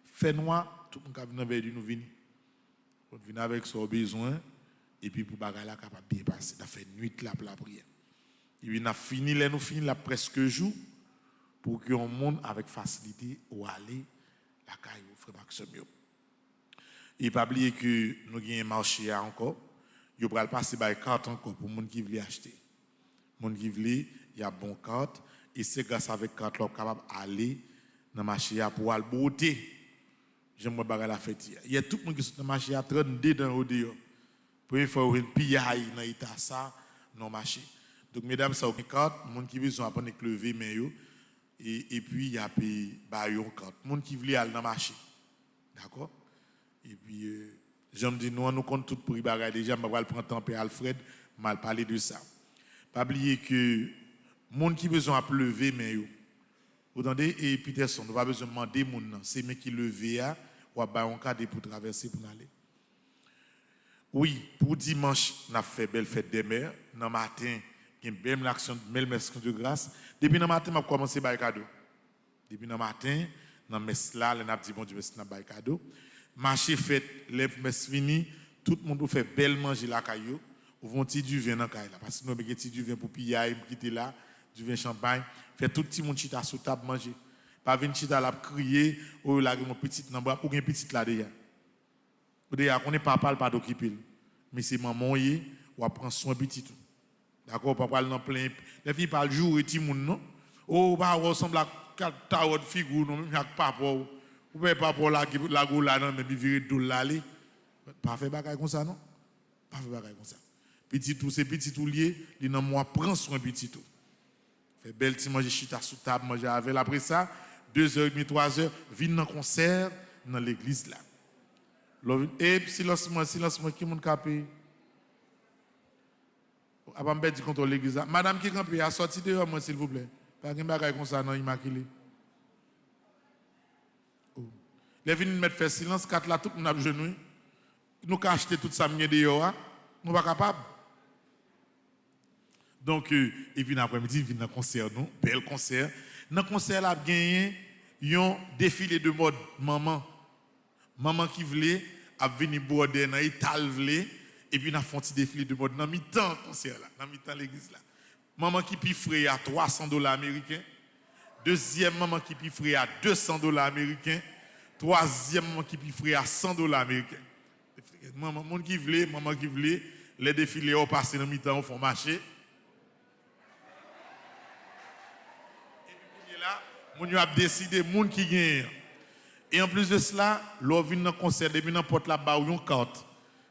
faire noir, tout le monde qui vient vers nous venir. On vient avec son besoin, et puis pour bagarre là capable bien passer. On a fait nuit là pour la prière. Et puis, nous finissons là presque jour, pour qu'on monte avec facilité ou aller la caille au frère Maxime. Et pas oublier que nous avons un marché encore. Yo pral passer par carte encore pour moun qui veut acheter. Moun qui veut, il y a bon carte et c'est grâce avec carte là capable aller dans marché pour aller beauté. J'aime bagarre la fête. Il y a tout le monde qui sont dans marché à 32 dans au dehors. Pour une fois une pillaille dans état ça non marché. Donc mesdames ça une carte, moun qui besoin apprendre lever mais yo et puis il y a ba yon carte. Moun qui veut aller dans marché. D'accord? Et puis j'aime dire, nous comptons tout pour y bagarre déjà, je vais prendre temps pour Alfred, mal parler de ça. Pas oublier que les gens qui ont besoin de lever, mais vous entendez, et Peterson, nous pas besoin de demander, c'est eux qui levent, ou à un cadre pour traverser pour aller. Oui, pour dimanche, on a fait belle fête des mères. Dans le matin, il y a une belle action de grâce. Depuis le matin, on a commencé par cadeau. Depuis le matin, dans le messe là, on a dit, bon Dieu, merci pour cadeau. Marché fait, les messes fini, tout le monde fait belle manger la caillou, ou vont tirer du vin dans caille là parce que nous avons du vin pour piller, quitter là, du vin champagne, fait tout petit monde chita sur table manger. Pas venir chita là crier ou là mon petit dans bras ou une petite là déjà. Ou déjà on est papa pas d'occuper. Mais c'est maman y ou prendre soin petit tout. D'accord, papa dans plein les filles parlent jour et petit monde non. Oh bah ressemble à quatre tarots de figure non même papa. Vous ne pouvez pas pour la goule là, mais virer de là. Pas faire bagaille comme ça, non? Pas faire bagaille comme ça. Petit tout, c'est petit tout lié. Il dans moi, prends soin petit tout. Fait belle petit manger chita sous table, manger avec. Après ça, 2h30, 3h, viens dans le concert dans l'église là. Et silence moi, qui moun capé. Avant de dire contre l'église. Madame qui campé, a sorti dehors, moi, s'il vous plaît. Pas de bagaille comme ça, non, immaculé. Les venus mettre faire silence, 4 là, tout le monde a genou. Nous avons acheté tout ça, dehors, nous ne sommes pas capables. Donc, et puis l'après-midi, il vient dans le concert, nous, bel concert. Dans le concert, il a gagné un défilé de mode maman. Maman qui voulait, a venu border dans l'Ital voulait, et puis il a fait un petit défilé de mode dans mi-temps concert là, dans mi-temps l'église là. Maman qui piffrait à $300 américains. Deuxième maman qui piffrait à $200 américains. Troisième maman qui piffrait à $100 américains. Maman qui voulait, les défilés ont passé dans mi-temps, font marcher. Moun yo a décidé moun qui gagne. Et en plus de cela, l'on vient dans le concert, depuis dans porte là-bas ou une carte.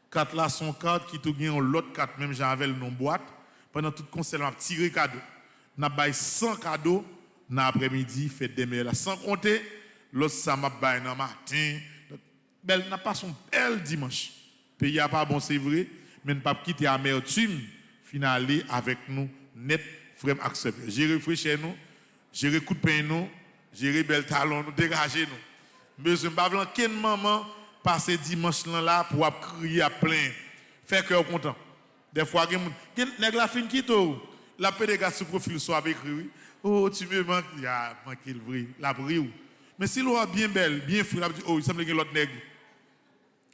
Carte là son carte qui tout gagne l'autre carte même j'avais le nom boîte. Pendant tout le concert, on a tiré cadeau. On a baillé 100 cadeaux dans l'après-midi, fête des mères là. Sans compter l'autre ça m'a baillé dans matin. Belle n'a pas son bel dimanche. Pays a pas bon c'est vrai, mais ne pas quitter amertume finale avec nous net frère accepté. J'ai réfléchi nous. Gérer coup de pain nous, gérer bel talon nous, dégager nous. Besoin pas blanc ken maman passer dimanche là pour crier à plein. Faire cœur content. Des fois nèg la fin qui to, la pédéga sur profil soit avec lui. Oh tu me manques, ya manqué le vrai, la brio. Mais si l'on bien belle, bien frère, oh il semble que l'autre nèg.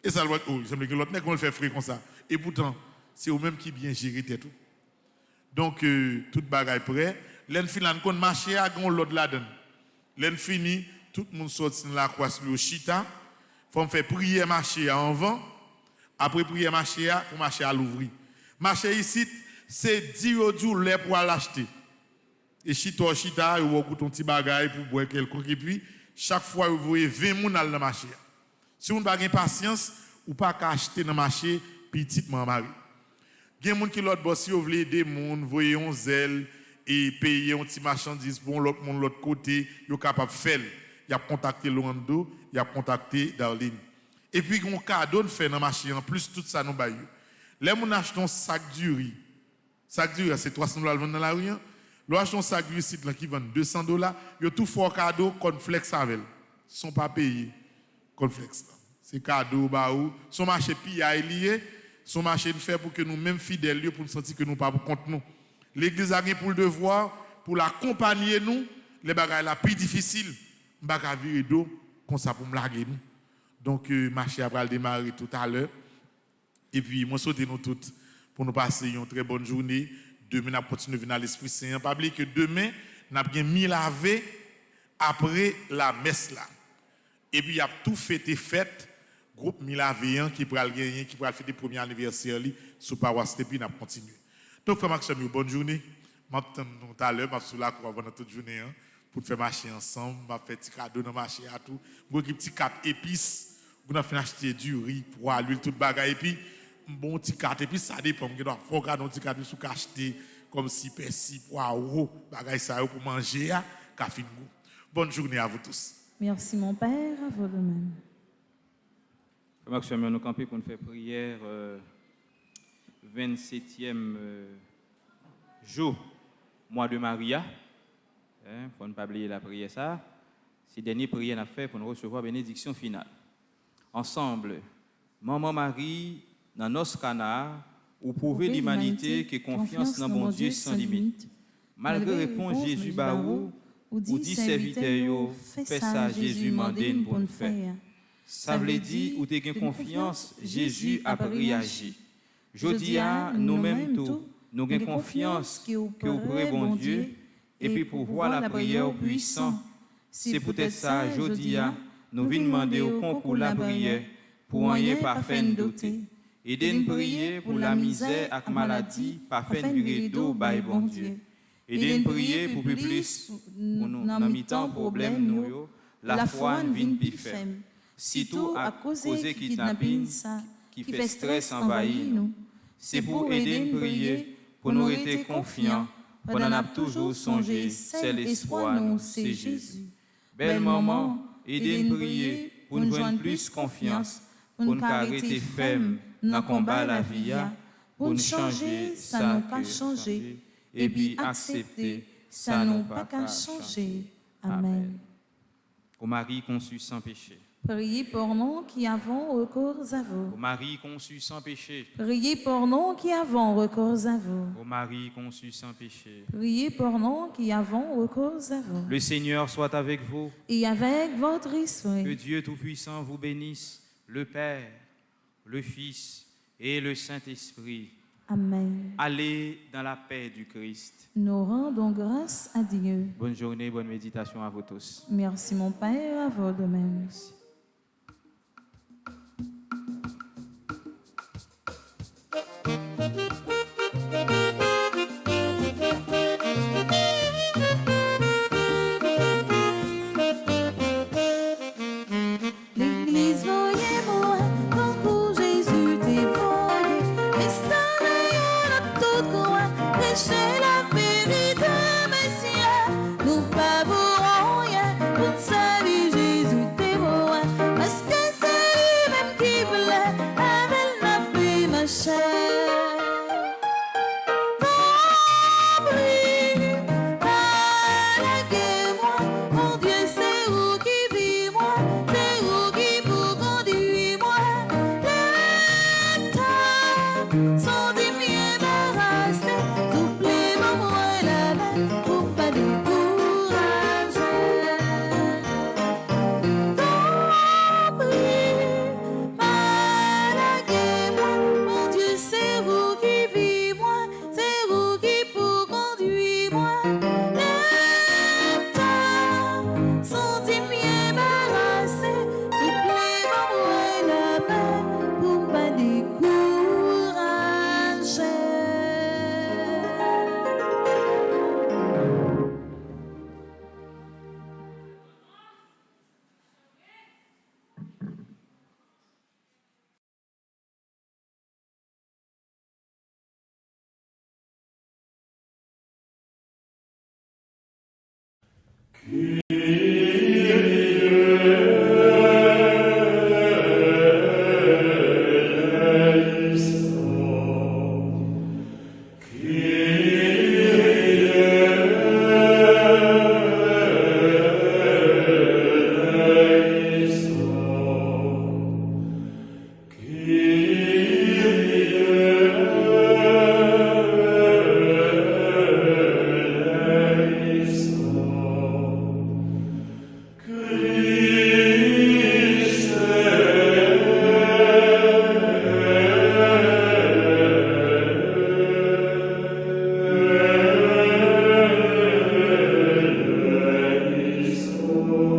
Et ça oh il semble que l'autre nèg on le fait frère comme ça. Et pourtant, c'est eux même qui bien gérer tout. Donc toute bagaille prêt. L'en fin là qu'on marcher à gon l'autre là-dedans. L'en fini, tout le monde sorti dans la croix sur le chita. Faut faire prier marcher en vent. Après prier marcher pour marcher à l'ouvrir. Marcher ici, c'est 10 € lait pour l'acheter. Et chita, vous avez un petit bagage pour boire quelconque. Et puis, chaque fois, vous voyez 20 personnes dans le marché. Si vous n'avez pas patience, vous ne pouvez pas acheter dans le marché petitement mari. Il y a des gens qui l'autre boss, si vous voulez aider les gens, voyez un zèle et payer un petit marchandise pour l'autre monde l'autre côté, vous êtes capable de faire. Il a contacté Loando, il a contacté Darlene. Et puis, un cadeau de faire dans le marché, en plus, tout ça nous baille. Là, on achète un sac du riz. Sac du riz, c'est $300 dans la rue. L'on achète un sac du riz qui vend $200. Il y a tout fort cadeau, cornflakes avec. Ils ne sont pas payés. Cornflakes. C'est cadeau, baou. Son marché pilla est lié. Son marché de fait pour que nous, mêmes fidèles, pour nous sentir que nous pas pour compte nous. L'église a pour le devoir, pour l'accompagner nous, les bagages la plus difficiles, bagages virer d'eau, comme ça pour me larguer nous. Donc, marché a démarrer tout à l'heure. Et puis, moi, souhaite nous toutes pour nous passer une très bonne journée. Demain, nous continuons à venir à l'Esprit Saint. Pas oublier que demain, nous avons mis lavé après la messe là. Et puis, il y a tout fête. Groupe Milavéan qui pourra gagner, qui pourra fêter le premier anniversaire sous paroisse et puis n'a continuer. Donc frère Maxime, bonne journée. M'attend tout à l'heure, m'a sous la croix pendant toute journée pour faire marcher ensemble, m'a fait petit cadeau dans marché à tout. Moi qui petit 4 épices, on a fait acheter du riz, pour l'huile toute bagaille et puis bon petit 4 épices ça dépend, on doit faut garder un petit 4 sous acheter comme si persil poireau, bagaille ça pour manger à café. Bonne journée à vous tous. Merci mon père, à vous de même. Maxime, nous campons pour nous faire prière 27e jour, mois de Maria. Il ne faut pas oublier la prière ça. C'est la dernière prière qu'on a fait pour nous recevoir la bénédiction finale. Ensemble, Maman Marie, dans nos canards, ou prouver l'humanité qui confiance dans mon Dieu sans limite. Malgré réponse Jésus Barou, ou dit serviteur, fais ça Jésus mandine pour nous faire. Ça veut dire, ou t'es confiance, Jésus a réagi. Jodia, nous-mêmes tout, nous avons confiance que vous pourrez, bon Dieu, et puis pour voir la prière puissante. C'est peut-être ça, Jodia, nous venons demander au concours la prière, pour un parfait doté. Aidez-nous prier pour la misère et la maladie, parfait du d'eau, by bon Dieu. Aidez-nous prier pour plus, pour nous, dans mi-temps problème, nous, la foi vient plus faible. Sitôt à cause kidnapping qui fait stress envahir nous. C'est pour aider nous prier, pour nous rester confiants, pendant qu'on a toujours songé, c'est l'espoir nous, c'est Jésus. Belle maman, aidez nous prier, pour nous joindre plus confiance, pour nous nous arrêter arrêter ferme dans combat la vie, pour nous changer, ça nous pas changer, et puis accepter, ça nous pas qu'à changer. Amen. Ô Marie conçue sans péché, Priez pour nous qui avons recours à vous. ô Marie conçue sans péché, Priez pour nous qui avons recours à vous. ô Marie conçue sans péché. Priez pour nous qui avons recours à vous. Le Seigneur soit avec vous, Et avec votre que esprit, Dieu Tout-Puissant vous bénisse, le Père, le Fils et le Saint-Esprit. Amen. Allez dans la paix du Christ. Nous rendons grâce à Dieu. Bonne journée, bonne méditation à vous tous. Merci mon Père, à vous de même. L'église voyait moi, quand pour Jésus t'évoyait, mais ça rayonne à tout coin, prêcher la vérité, Messia. Nous pas pour rien, pour saluer Jésus t'évoyait, parce que c'est lui-même qui voulait, avec la paix, ma chère. Mon Dieu, c'est où qui vit moi, c'est où qui vous conduit moi. Les temps sont des pieds embarrassés, soufflez-moi moi la main pour pas décourager. Ton prix, malaguez-moi, mon Dieu, c'est où qui vit moi, c'est où qui vous conduit moi. Sont des pieds embarrassés, soufflez-moi moi la main pour pas décourager. Christ.